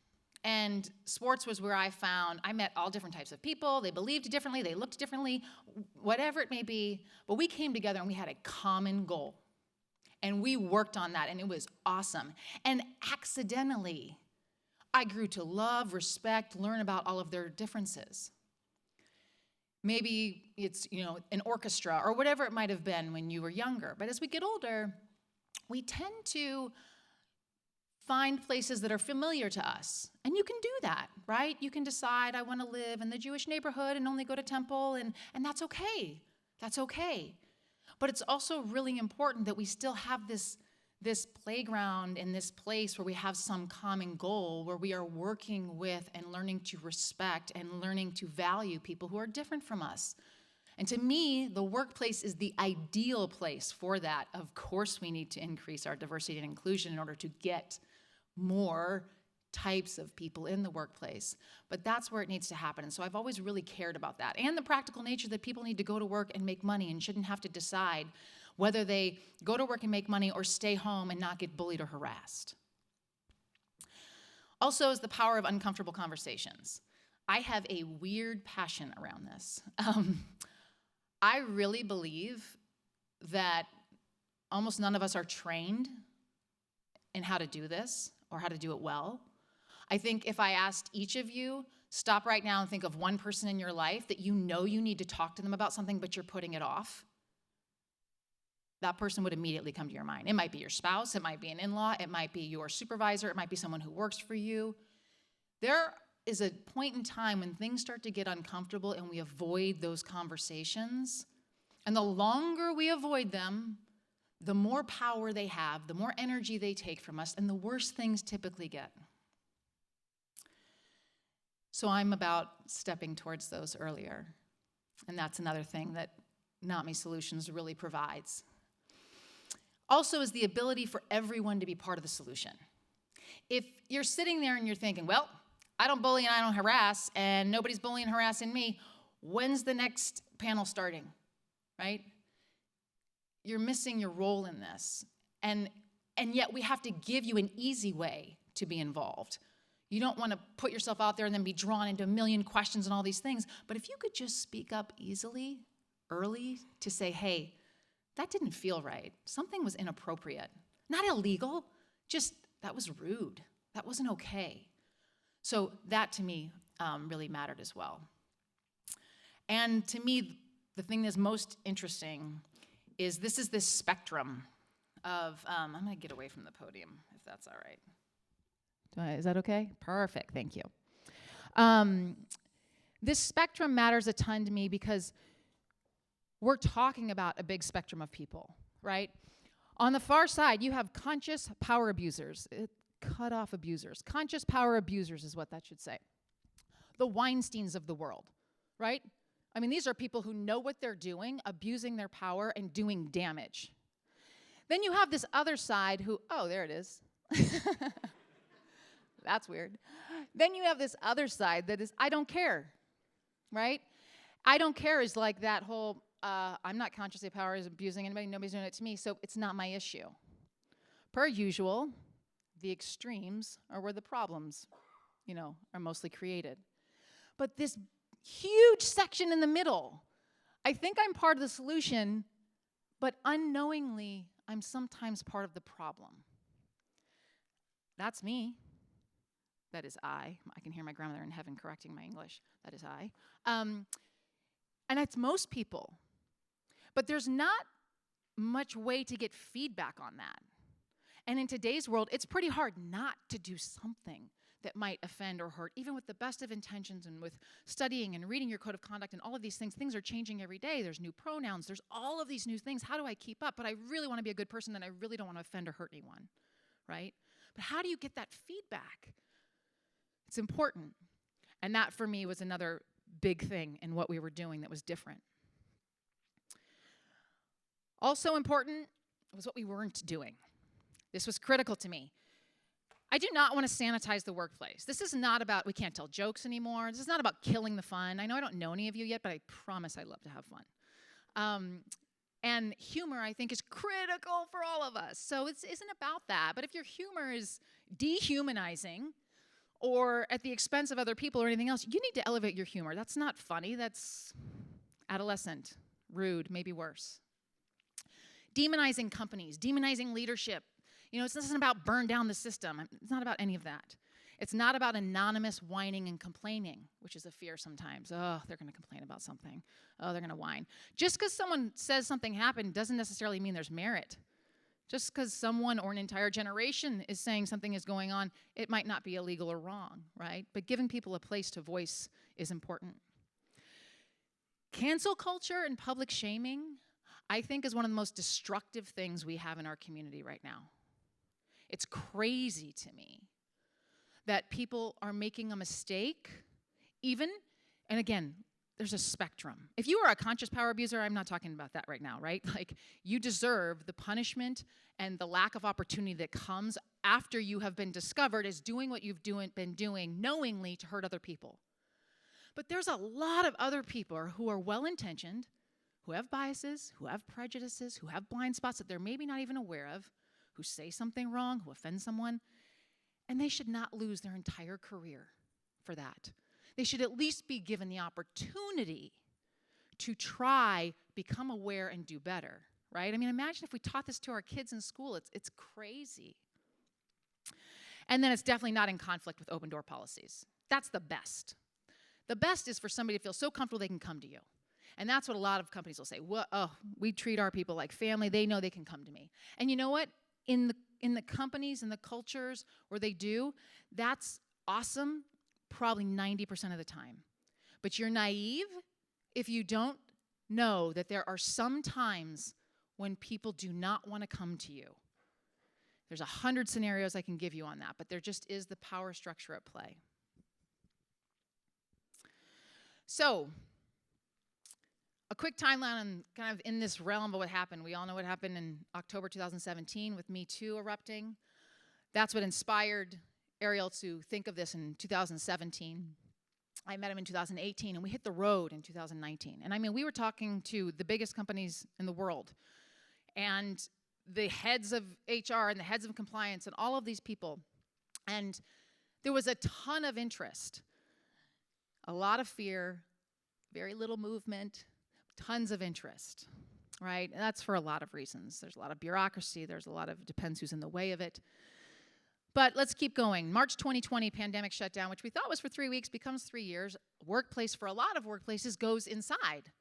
And sports was where I met all different types of people. They believed differently, they looked differently, whatever it may be. But we came together and we had a common goal. And we worked on that, and it was awesome. And accidentally, I grew to love, respect, learn about all of their differences. Maybe it's, an orchestra or whatever it might have been when you were younger. But as we get older, we tend to find places that are familiar to us. And you can do that, right? You can decide, I want to live in the Jewish neighborhood and only go to temple, and that's okay. That's okay. But it's also really important that we still have this playground and this place where we have some common goal, where we are working with and learning to respect and learning to value people who are different from us. And to me, the workplace is the ideal place for that. Of course, we need to increase our diversity and inclusion in order to get more types of people in the workplace. But that's where it needs to happen. And so I've always really cared about that. And the practical nature that people need to go to work and make money and shouldn't have to decide whether they go to work and make money or stay home and not get bullied or harassed. Also is the power of uncomfortable conversations. I have a weird passion around this. I really believe that almost none of us are trained in how to do this or how to do it well. I think if I asked each of you, stop right now and think of one person in your life that you need to talk to them about something, but you're putting it off, that person would immediately come to your mind. It might be your spouse, it might be an in-law, it might be your supervisor, it might be someone who works for you. There is a point in time when things start to get uncomfortable and we avoid those conversations. And the longer we avoid them, the more power they have, the more energy they take from us, and the worse things typically get. So I'm about stepping towards those earlier. And that's another thing that NotMe Solutions really provides. Also is the ability for everyone to be part of the solution. If you're sitting there and you're thinking, well, I don't bully and I don't harass, and nobody's bullying and harassing me, when's the next panel starting, right? You're missing your role in this. And yet we have to give you an easy way to be involved. You don't want to put yourself out there and then be drawn into a million questions and all these things. But if you could just speak up easily, early, to say, hey, that didn't feel right. Something was inappropriate. Not illegal, just that was rude. That wasn't okay. So that to me really mattered as well. And to me, the thing that's most interesting is this spectrum of, I'm going to get away from the podium, if that's all right. Is that okay? Perfect, thank you. This spectrum matters a ton to me because we're talking about a big spectrum of people, right? On the far side, you have conscious power abusers, cut-off abusers. Conscious power abusers is what that should say. The Weinsteins of the world, right? I mean, these are people who know what they're doing, abusing their power and doing damage. Then you have this other side who, oh, there it is. That's weird. Then you have this other side that is, I don't care, right? I don't care is like that whole, I'm not consciously power is abusing anybody, nobody's doing it to me, so it's not my issue. Per usual, the extremes are where the problems, are mostly created. But this huge section in the middle, I think I'm part of the solution, but unknowingly, I'm sometimes part of the problem. That's me. That is I. I can hear my grandmother in heaven correcting my English. That is I. And that's most people. But there's not much way to get feedback on that. And in today's world, it's pretty hard not to do something that might offend or hurt, even with the best of intentions and with studying and reading your code of conduct and all of these things. Things are changing every day. There's new pronouns. There's all of these new things. How do I keep up? But I really want to be a good person, and I really don't want to offend or hurt anyone, right? But how do you get that feedback? It's important. And that, for me, was another big thing in what we were doing that was different. Also important was what we weren't doing. This was critical to me. I do not want to sanitize the workplace. This is not about, we can't tell jokes anymore. This is not about killing the fun. I know I don't know any of you yet, but I promise I love to have fun. And humor, I think, is critical for all of us. So it isn't about that. But if your humor is dehumanizing or at the expense of other people or anything else, you need to elevate your humor. That's not funny. That's adolescent, rude, maybe worse. Demonizing companies, demonizing leadership. You know, it's not about burn down the system. It's not about any of that. It's not about anonymous whining and complaining, which is a fear sometimes. Oh, they're going to complain about something. Oh, they're going to whine. Just because someone says something happened doesn't necessarily mean there's merit. Just because someone or an entire generation is saying something is going on, it might not be illegal or wrong, right? But giving people a place to voice is important. Cancel culture and public shaming, I think, is one of the most destructive things we have in our community right now. It's crazy to me that people are making a mistake, even, and again, there's a spectrum. If you are a conscious power abuser, I'm not talking about that right now, right? Like, you deserve the punishment and the lack of opportunity that comes after you have been discovered as doing what you've been doing knowingly to hurt other people. But there's a lot of other people who are well-intentioned, who have biases, who have prejudices, who have blind spots that they're maybe not even aware of, who say something wrong, who offend someone, and they should not lose their entire career for that. They should at least be given the opportunity to try, become aware, and do better, right? I mean, imagine if we taught this to our kids in school. It's crazy. And then it's definitely not in conflict with open door policies. That's the best. The best is for somebody to feel so comfortable they can come to you. And that's what a lot of companies will say. Well, oh, we treat our people like family. They know they can come to me. And you know what? In the companies and the cultures where they do, that's awesome probably 90% of the time. But you're naive if you don't know that there are some times when people do not want to come to you. There's 100 scenarios I can give you on that, but there just is the power structure at play. So, a quick timeline on kind of in this realm of what happened. We all know what happened in October 2017 with Me Too erupting. That's what inspired Ariel to think of this in 2017. I met him in 2018, and we hit the road in 2019. And I mean, we were talking to the biggest companies in the world, and the heads of HR and the heads of compliance and all of these people. And there was a ton of interest, a lot of fear, very little movement, tons of interest, right? And that's for a lot of reasons. There's a lot of bureaucracy. There's a lot of, depends who's in the way of it. But let's keep going. March 2020, pandemic shutdown, which we thought was for 3 weeks, becomes 3 years. Workplace, for a lot of workplaces, goes inside.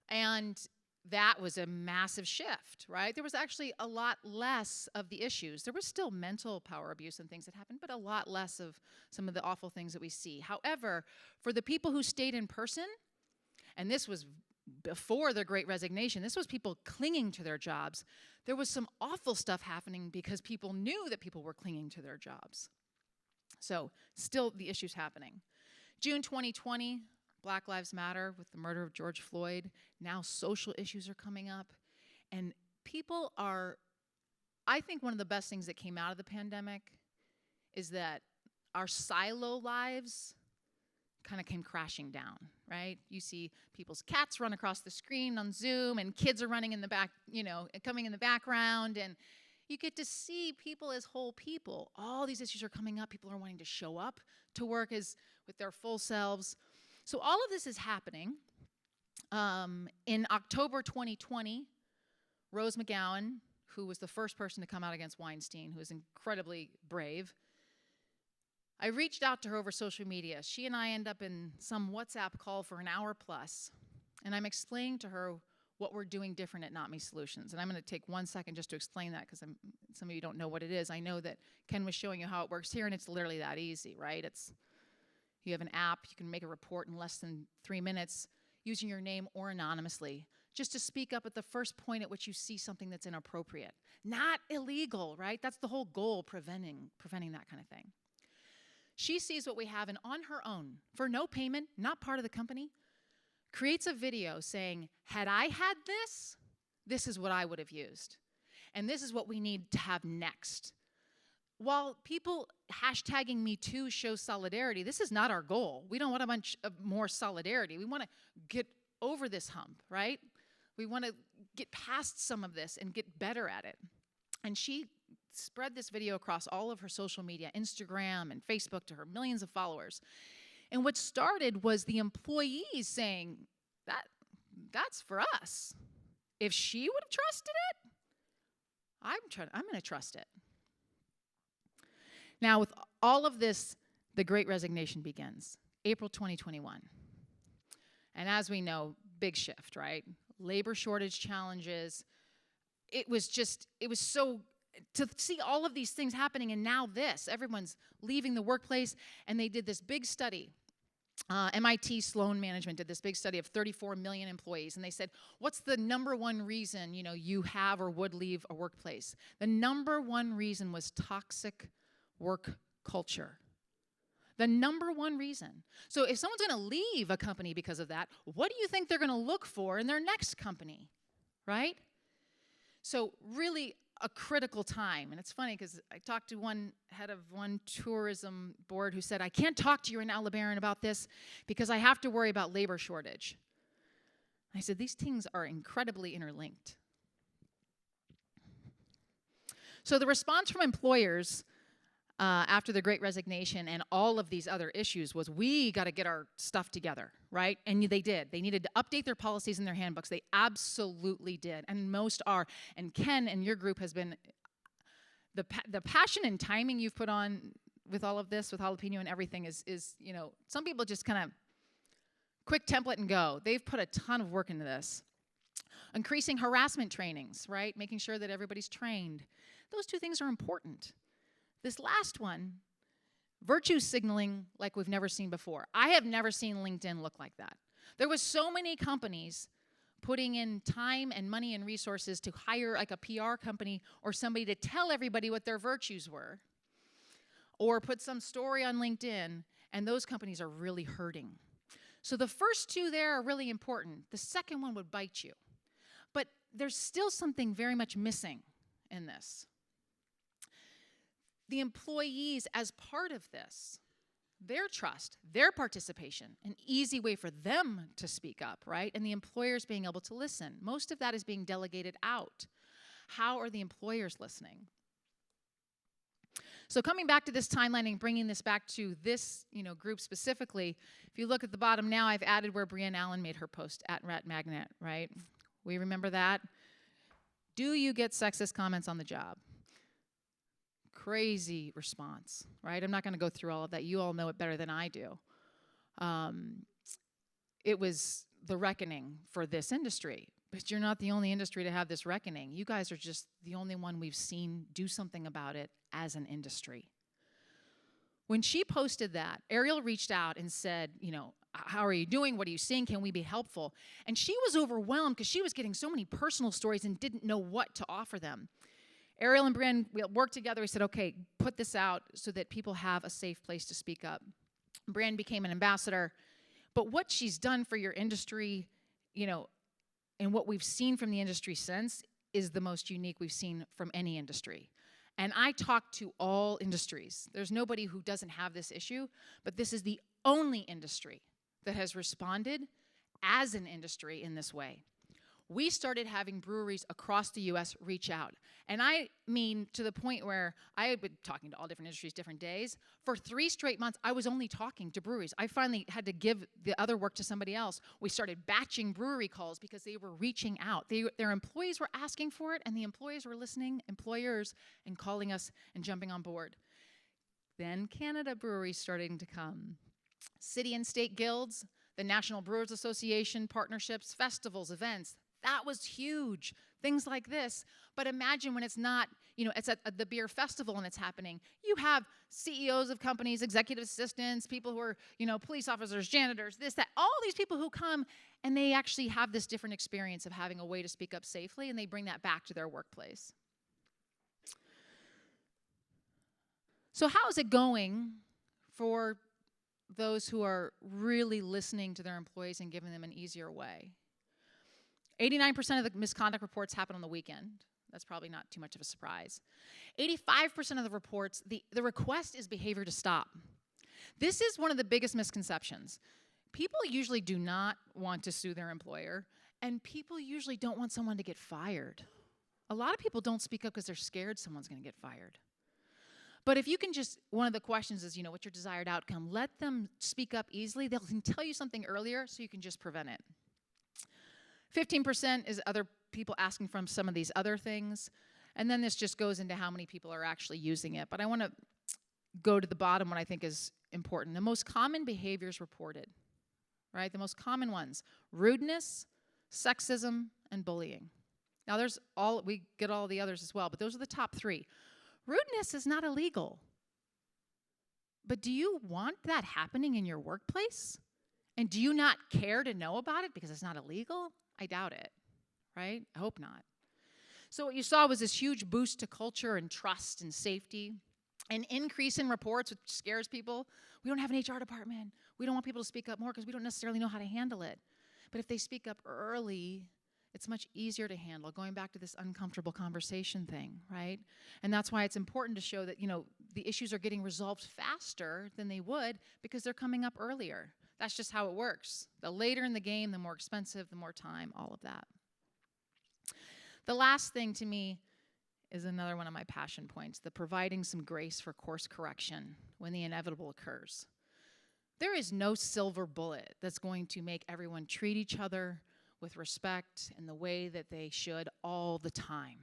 And that was a massive shift, right? There was actually a lot less of the issues. There was still mental power abuse and things that happened, but a lot less of some of the awful things that we see. However, for the people who stayed in person, and this was before the Great Resignation, this was people clinging to their jobs. There was some awful stuff happening because people knew that people were clinging to their jobs. So still the issues happening. June 2020, Black Lives Matter with the murder of George Floyd. Now social issues are coming up. And people are, I think one of the best things that came out of the pandemic is that our silo lives kind of came crashing down, right? You see people's cats run across the screen on Zoom, and kids are running in the back, you know, coming in the background, and you get to see people as whole people. All these issues are coming up. People are wanting to show up to work as with their full selves. So all of this is happening. In October 2020, Rose McGowan, who was the first person to come out against Weinstein, who was incredibly brave, I reached out to her over social media. She and I end up in some WhatsApp call for an hour plus, and I'm explaining to her what we're doing different at NotMe Solutions. And I'm going to take 1 second just to explain that, because some of you don't know what it is. I know that Ken was showing you how it works here, and it's literally that easy, right? You have an app. You can make a report in less than 3 minutes using your name or anonymously, just to speak up at the first point at which you see something that's inappropriate. Not illegal, right? That's the whole goal, preventing that kind of thing. She sees what we have, and on her own, for no payment, not part of the company, creates a video saying, had I had this, this is what I would have used. And this is what we need to have next. While people hashtagging Me Too shows solidarity, this is not our goal. We don't want a bunch of more solidarity. We want to get over this hump, right? We want to get past some of this and get better at it. And she spread this video across all of her social media, Instagram and Facebook, to her millions of followers. And what started was the employees saying, that's for us. If she would have trusted it, I'm going to trust it. Now, with all of this, the Great Resignation begins, April 2021. And as we know, big shift, right? Labor shortage challenges. It was so, to see all of these things happening, and now this, everyone's leaving the workplace, and they did this big study. MIT Sloan Management did this big study of 34 million employees, and they said, what's the number one reason, you have or would leave a workplace? The number one reason was toxic work culture. The number one reason. So if someone's going to leave a company because of that, what do you think they're going to look for in their next company, right? So really a critical time. And it's funny because I talked to one head of one tourism board who said, I can't talk to you right now, LeBaron, about this because I have to worry about labor shortage. I said, these things are incredibly interlinked. So the response from employers after the Great Resignation and all of these other issues was, we got to get our stuff together, right? And they did. They needed to update their policies and their handbooks. They absolutely did, and most are. And Ken and your group has been, the passion and timing you've put on with all of this, with jalapeno and everything is some people just kind of quick template and go. They've put a ton of work into this. Increasing harassment trainings, right? Making sure that everybody's trained. Those two things are important. This last one, virtue signaling like we've never seen before. I have never seen LinkedIn look like that. There was so many companies putting in time and money and resources to hire like a PR company or somebody to tell everybody what their virtues were, or put some story on LinkedIn, and those companies are really hurting. So the first two there are really important. The second one would bite you. But there's still something very much missing in this. The employees, as part of this, their trust, their participation, an easy way for them to speak up, right? And the employers being able to listen. Most of that is being delegated out. How are the employers listening? So coming back to this timeline and bringing this back to this group specifically, if you look at the bottom now, I've added where Brienne Allen made her post at Rat Magnet, right? We remember that. Do you get sexist comments on the job? Crazy response, right? I'm not going to go through all of that. You all know it better than I do. It was the reckoning for this industry. But you're not the only industry to have this reckoning. You guys are just the only one we've seen do something about it as an industry. When she posted that, Ariel reached out and said, how are you doing? What are you seeing? Can we be helpful? And she was overwhelmed because she was getting so many personal stories and didn't know what to offer them. Ariel and Brienne, we worked together. We said, okay, put this out so that people have a safe place to speak up. Brienne became an ambassador. But what she's done for your industry, and what we've seen from the industry since is the most unique we've seen from any industry. And I talk to all industries. There's nobody who doesn't have this issue, but this is the only industry that has responded as an industry in this way. We started having breweries across the U.S. reach out. And I mean to the point where I had been talking to all different industries, different days. For 3 straight months, I was only talking to breweries. I finally had to give the other work to somebody else. We started batching brewery calls because they were reaching out. Their employees were asking for it, and the employees were listening, employers, and calling us and jumping on board. Then Canada breweries starting to come. City and state guilds, the National Brewers Association, partnerships, festivals, events. That was huge, things like this. But imagine when it's not, it's at the beer festival and it's happening. You have CEOs of companies, executive assistants, people who are, police officers, janitors, this, that, all these people who come and they actually have this different experience of having a way to speak up safely, and they bring that back to their workplace. So how is it going for those who are really listening to their employees and giving them an easier way? 89% of the misconduct reports happen on the weekend. That's probably not too much of a surprise. 85% of the reports, the request is behavior to stop. This is one of the biggest misconceptions. People usually do not want to sue their employer, And people usually don't want someone to get fired. A lot of people don't speak up because they're scared someone's going to get fired. But if you can just, one of the questions is, what's your desired outcome? Let them speak up easily. They'll tell you something earlier so you can just prevent it. 15% is other people asking from some of these other things. And then this just goes into how many people are actually using it. But I want to go to the bottom, what I think is important. The most common behaviors reported, right? The most common ones: rudeness, sexism, and bullying. Now we get all the others as well, but those are the top 3. Rudeness is not illegal. But do you want that happening in your workplace? And do you not care to know about it because it's not illegal? I doubt it, right? I hope not. So what you saw was this huge boost to culture and trust and safety, an increase in reports, which scares people. We don't have an HR department. We don't want people to speak up more because we don't necessarily know how to handle it. But if they speak up early, it's much easier to handle, going back to this uncomfortable conversation thing, right? And that's why it's important to show that, the issues are getting resolved faster than they would because they're coming up earlier. That's just how it works. The later in the game, the more expensive, the more time, all of that. The last thing to me is another one of my passion points, the providing some grace for course correction when the inevitable occurs. There is no silver bullet that's going to make everyone treat each other with respect in the way that they should all the time.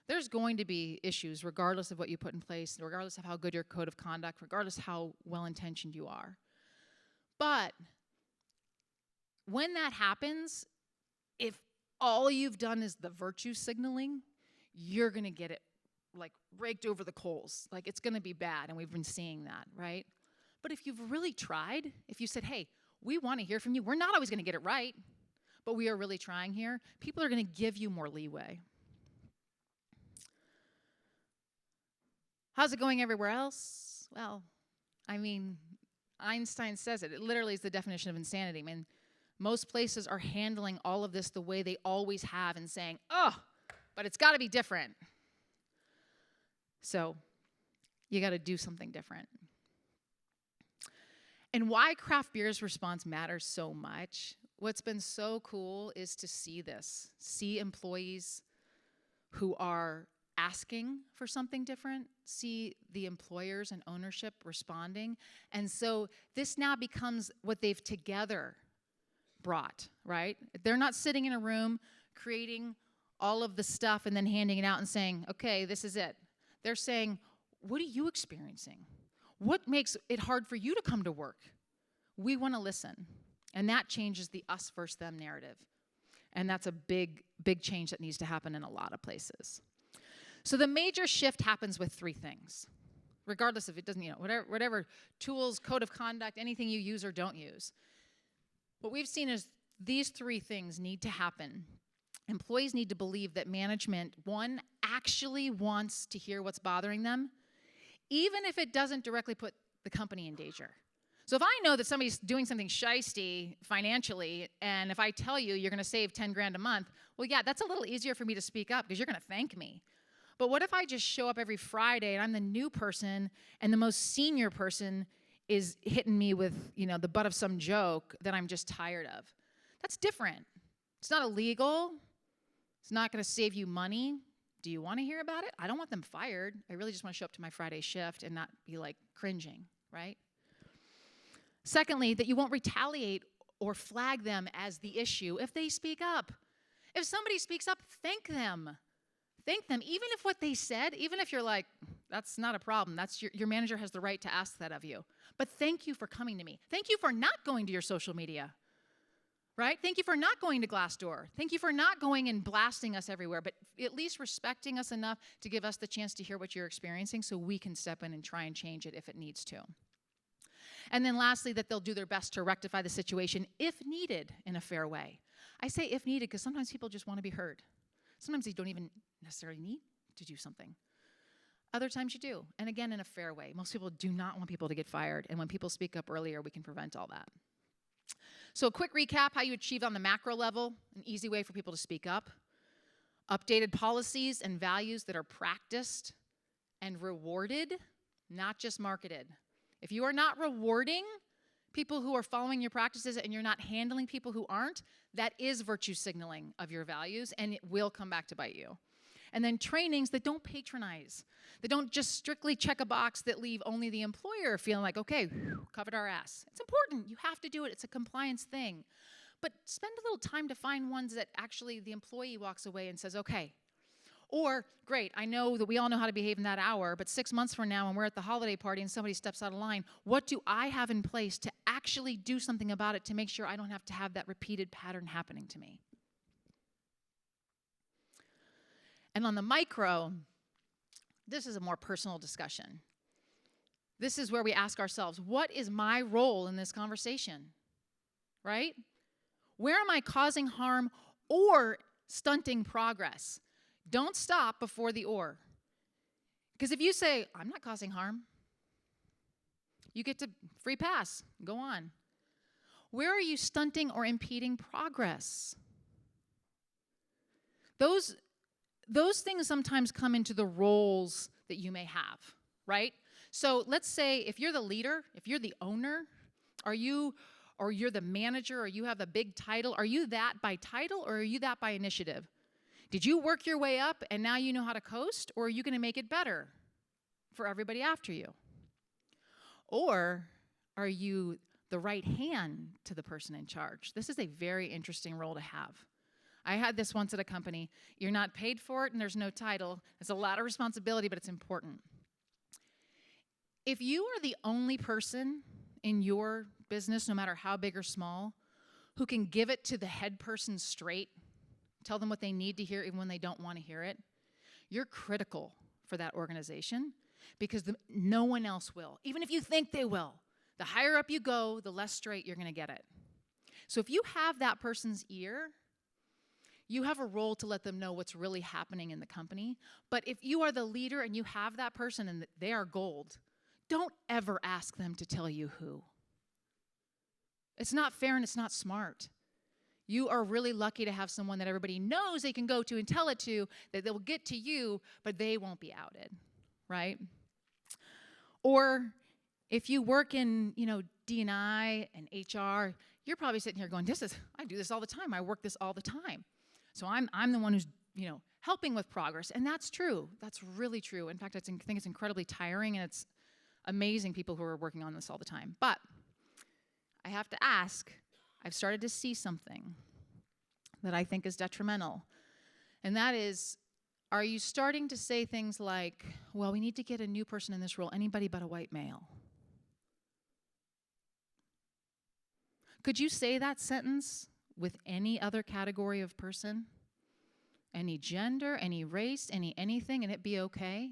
There's going to be issues regardless of what you put in place, regardless of how good your code of conduct, regardless of how well-intentioned you are. But when that happens, if all you've done is the virtue signaling, you're going to get it raked over the coals. It's going to be bad, and we've been seeing that, right? But if you've really tried, if you said, hey, we want to hear from you, we're not always going to get it right, but we are really trying here, people are going to give you more leeway. How's it going everywhere else? Well, Einstein says it. It literally is the definition of insanity. Most places are handling all of this the way they always have and saying, but it's got to be different. So you got to do something different. And why craft beer's response matters so much, what's been so cool is to see employees who are asking for something different, see the employers and ownership responding. And so this now becomes what they've together brought, right? They're not sitting in a room creating all of the stuff and then handing it out and saying, okay, this is it. They're saying, what are you experiencing? What makes it hard for you to come to work? We want to listen. And that changes the us versus them narrative. And that's a big, big change that needs to happen in a lot of places. So the major shift happens with 3 things, regardless if it doesn't, whatever tools, code of conduct, anything you use or don't use. What we've seen is these 3 things need to happen. Employees need to believe that management, 1, actually wants to hear what's bothering them, even if it doesn't directly put the company in danger. So if I know that somebody's doing something shisty financially, and if I tell you you're going to save 10 grand a month, well, yeah, that's a little easier for me to speak up because you're going to thank me. But what if I just show up every Friday and I'm the new person and the most senior person is hitting me with, the butt of some joke that I'm just tired of? That's different. It's not illegal. It's not going to save you money. Do you want to hear about it? I don't want them fired. I really just want to show up to my Friday shift and not be cringing, right? Secondly, that you won't retaliate or flag them as the issue if they speak up. If somebody speaks up, thank them. Thank them, even if what they said, even if you're that's not a problem. That's your manager has the right to ask that of you. But thank you for coming to me. Thank you for not going to your social media, right? Thank you for not going to Glassdoor. Thank you for not going and blasting us everywhere, but at least respecting us enough to give us the chance to hear what you're experiencing so we can step in and try and change it if it needs to. And then lastly, that they'll do their best to rectify the situation if needed in a fair way. I say if needed because sometimes people just want to be heard. Sometimes they don't even necessarily need to do something. Other times you do, and again, in a fair way. Most people do not want people to get fired, and when people speak up earlier, we can prevent all that. So a quick recap, how you achieve on the macro level, an easy way for people to speak up. Updated policies and values that are practiced and rewarded, not just marketed. If you are not rewarding people who are following your practices and you're not handling people who aren't, that is virtue signaling of your values, and it will come back to bite you. And then trainings that don't patronize, that don't just strictly check a box that leave only the employer feeling like, okay, covered our ass. It's important. You have to do it. It's a compliance thing. But spend a little time to find ones that actually the employee walks away and says, okay. Or, great, I know that we all know how to behave in that hour, but 6 months from now when we're at the holiday party and somebody steps out of line, what do I have in place to actually do something about it to make sure I don't have to have that repeated pattern happening to me? And on the micro, this is a more personal discussion. This is where we ask ourselves, what is my role in this conversation? Right? Where am I causing harm or stunting progress? Don't stop before the or. Because if you say, I'm not causing harm, you get to free pass. Go on. Where are you stunting or impeding progress? Those things sometimes come into the roles that you may have, right? So let's say if you're the leader, if you're the owner, or you're the manager, or you have a big title, are you that by title or are you that by initiative? Did you work your way up and now you know how to coast, or are you going to make it better for everybody after you? Or are you the right hand to the person in charge? This is a very interesting role to have. I had this once at a company. You're not paid for it and there's no title. It's a lot of responsibility, but it's important. If you are the only person in your business, no matter how big or small, who can give it to the head person straight, tell them what they need to hear even when they don't want to hear it, you're critical for that organization because no one else will. Even if you think they will, the higher up you go, the less straight you're going to get it. So if you have that person's ear, you have a role to let them know what's really happening in the company. But if you are the leader and you have that person and they are gold, don't ever ask them to tell you who. It's not fair and it's not smart. You are really lucky to have someone that everybody knows they can go to and tell it to, that they'll get to you, but they won't be outed, right? Or if you work in, D&I and HR, you're probably sitting here going, I do this all the time. I work this all the time. So I'm the one who's, helping with progress. And that's true. That's really true. In fact, I think it's incredibly tiring, and it's amazing people who are working on this all the time. But I have to ask, I've started to see something that I think is detrimental. And that is, are you starting to say things like, well, we need to get a new person in this role, anybody but a white male? Could you say that sentence with any other category of person? Any gender, any race, anything, and it be okay?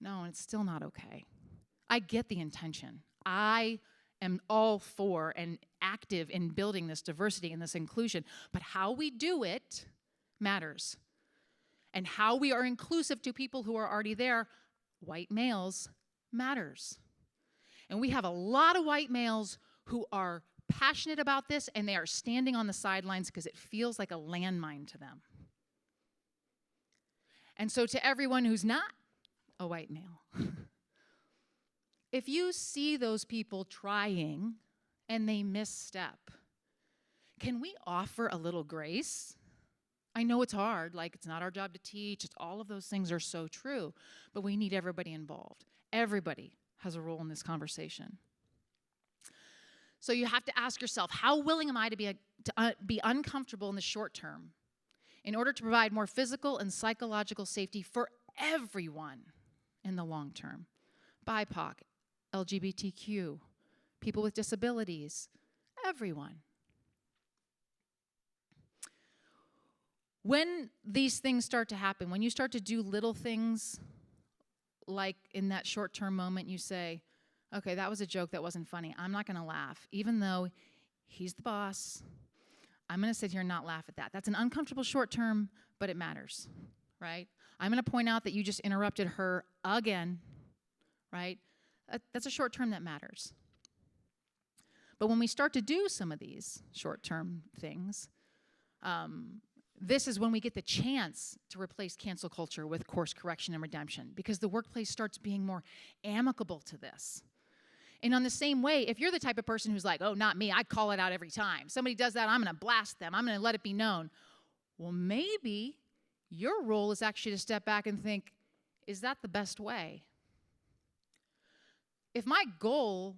No, and it's still not okay. I get the intention. I am all for and active in building this diversity and this inclusion, but how we do it matters. And how we are inclusive to people who are already there, white males, matters. And we have a lot of white males who are passionate about this, and they are standing on the sidelines because it feels like a landmine to them. And so to everyone who's not a white male, if you see those people trying and they misstep, can we offer a little grace? I know it's hard, like it's not our job to teach, all of those things are so true, but we need everybody involved. Everybody has a role in this conversation. So you have to ask yourself, how willing am I to be uncomfortable in the short term in order to provide more physical and psychological safety for everyone in the long term? BIPOC, LGBTQ, people with disabilities, everyone. When these things start to happen, when you start to do little things, like in that short-term moment you say, okay, that was a joke that wasn't funny. I'm not going to laugh. Even though he's the boss, I'm going to sit here and not laugh at that. That's an uncomfortable short term, but it matters, right? I'm going to point out that you just interrupted her again, right? That's a short term that matters. But when we start to do some of these short term things, this is when we get the chance to replace cancel culture with course correction and redemption, because the workplace starts being more amicable to this. And on the same way, if you're the type of person who's like, oh, not me, I call it out every time. Somebody does that, I'm going to blast them. I'm going to let it be known. Well, maybe your role is actually to step back and think, is that the best way? If my goal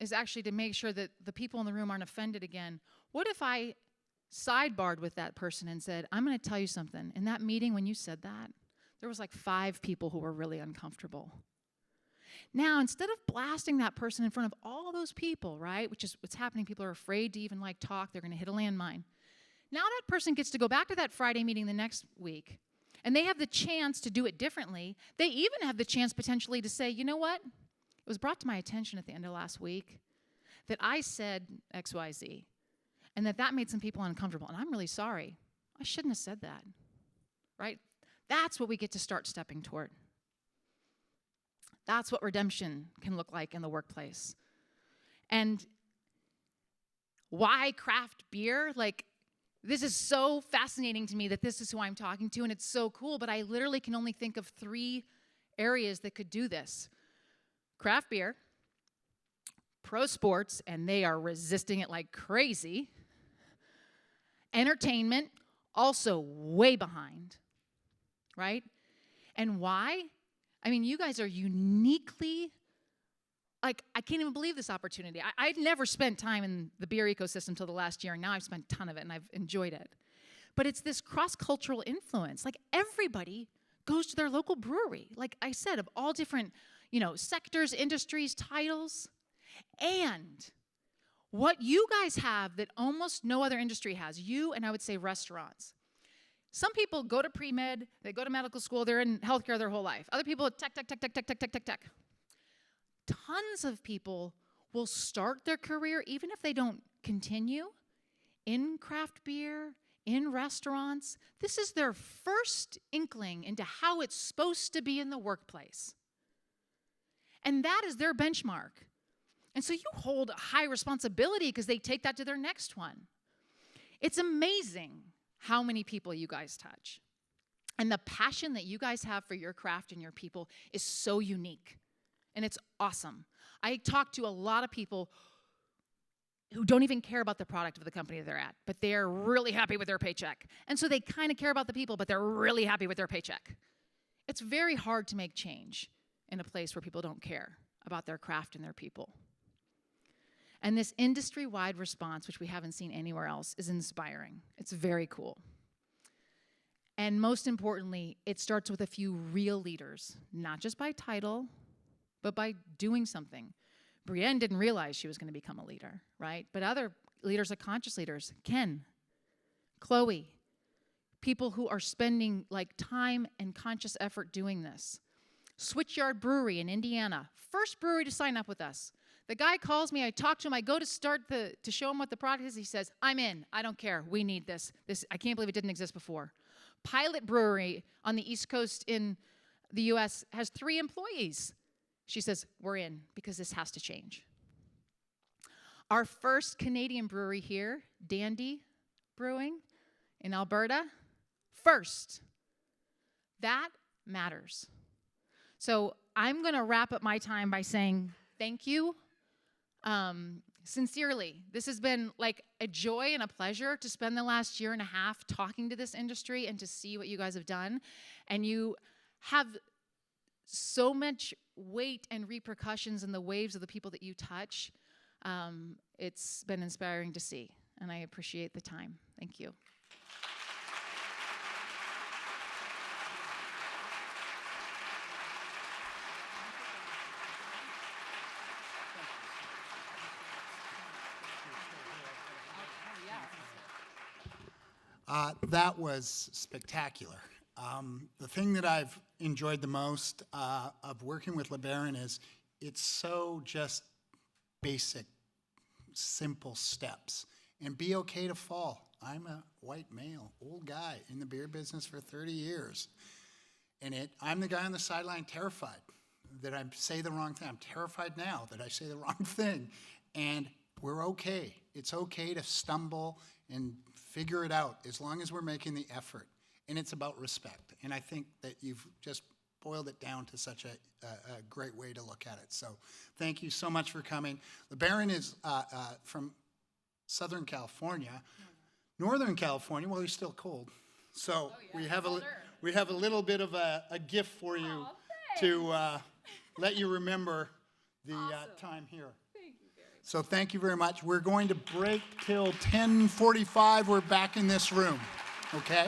is actually to make sure that the people in the room aren't offended again, what if I sidebarred with that person and said, I'm going to tell you something. In that meeting when you said that, there was like 5 people who were really uncomfortable. Now, instead of blasting that person in front of all those people, right, which is what's happening, people are afraid to even like talk, they're going to hit a landmine. Now that person gets to go back to that Friday meeting the next week, and they have the chance to do it differently. They even have the chance potentially to say, you know what? It was brought to my attention at the end of last week that I said XYZ, and that made some people uncomfortable, and I'm really sorry. I shouldn't have said that, right? That's what we get to start stepping toward. That's what redemption can look like in the workplace. And why craft beer? Like, this is so fascinating to me that this is who I'm talking to, and it's so cool, but I literally can only think of 3 areas that could do this. Craft beer, pro sports, and they are resisting it like crazy. Entertainment, also way behind, right? And why? I mean, you guys are uniquely, like, I can't even believe this opportunity. I'd never spent time in the beer ecosystem until the last year, and now I've spent a ton of it, and I've enjoyed it. But it's this cross-cultural influence. Like, everybody goes to their local brewery, like I said, of all different, sectors, industries, titles. And what you guys have that almost no other industry has, you and I would say restaurants. Some people go to pre-med, they go to medical school, they're in healthcare their whole life. Other people, tech. Tons of people will start their career, even if they don't continue, in craft beer, in restaurants. This is their first inkling into how it's supposed to be in the workplace. And that is their benchmark. And so you hold a high responsibility because they take that to their next one. It's amazing how many people you guys touch. And the passion that you guys have for your craft and your people is so unique. And it's awesome. I talk to a lot of people who don't even care about the product of the company they're at, but they're really happy with their paycheck. And so they kind of care about the people, but they're really happy with their paycheck. It's very hard to make change in a place where people don't care about their craft and their people. And this industry-wide response, which we haven't seen anywhere else, is inspiring. It's very cool. And most importantly, it starts with a few real leaders, not just by title, but by doing something. Brienne didn't realize she was going to become a leader, right? But other leaders are conscious leaders. Ken, Chloe, people who are spending like time and conscious effort doing this. Switchyard Brewery in Indiana, first brewery to sign up with us. The guy calls me, I talk to him, I go to show him what the product is. He says, I'm in, I don't care, we need this. I can't believe it didn't exist before. Pilot Brewery on the East Coast in the US has 3 employees. She says, we're in, because this has to change. Our first Canadian brewery here, Dandy Brewing in Alberta, first. That matters. So I'm going to wrap up my time by saying thank you. Sincerely, this has been like a joy and a pleasure to spend the last year and a half talking to this industry and to see what you guys have done. And you have so much weight and repercussions in the waves of the people that you touch. It's been inspiring to see, and I appreciate the time. Thank you. That was spectacular. The thing that I've enjoyed the most of working with LeBaron is it's so just basic, simple steps. And be okay to fall. I'm a white male, old guy in the beer business for 30 years. And I'm the guy on the sideline terrified that I say the wrong thing. I'm terrified now that I say the wrong thing. And we're okay. It's okay to stumble and figure it out as long as we're making the effort. And it's about respect. And I think that you've just boiled it down to such a great way to look at it. So thank you so much for coming. LeBaron is from Southern California. Northern California, well, he's still cold. So we have a little bit of a gift for you to let you remember the time here. Thank you very much. So thank you very much. We're going to break till 10:45. We're back in this room, okay?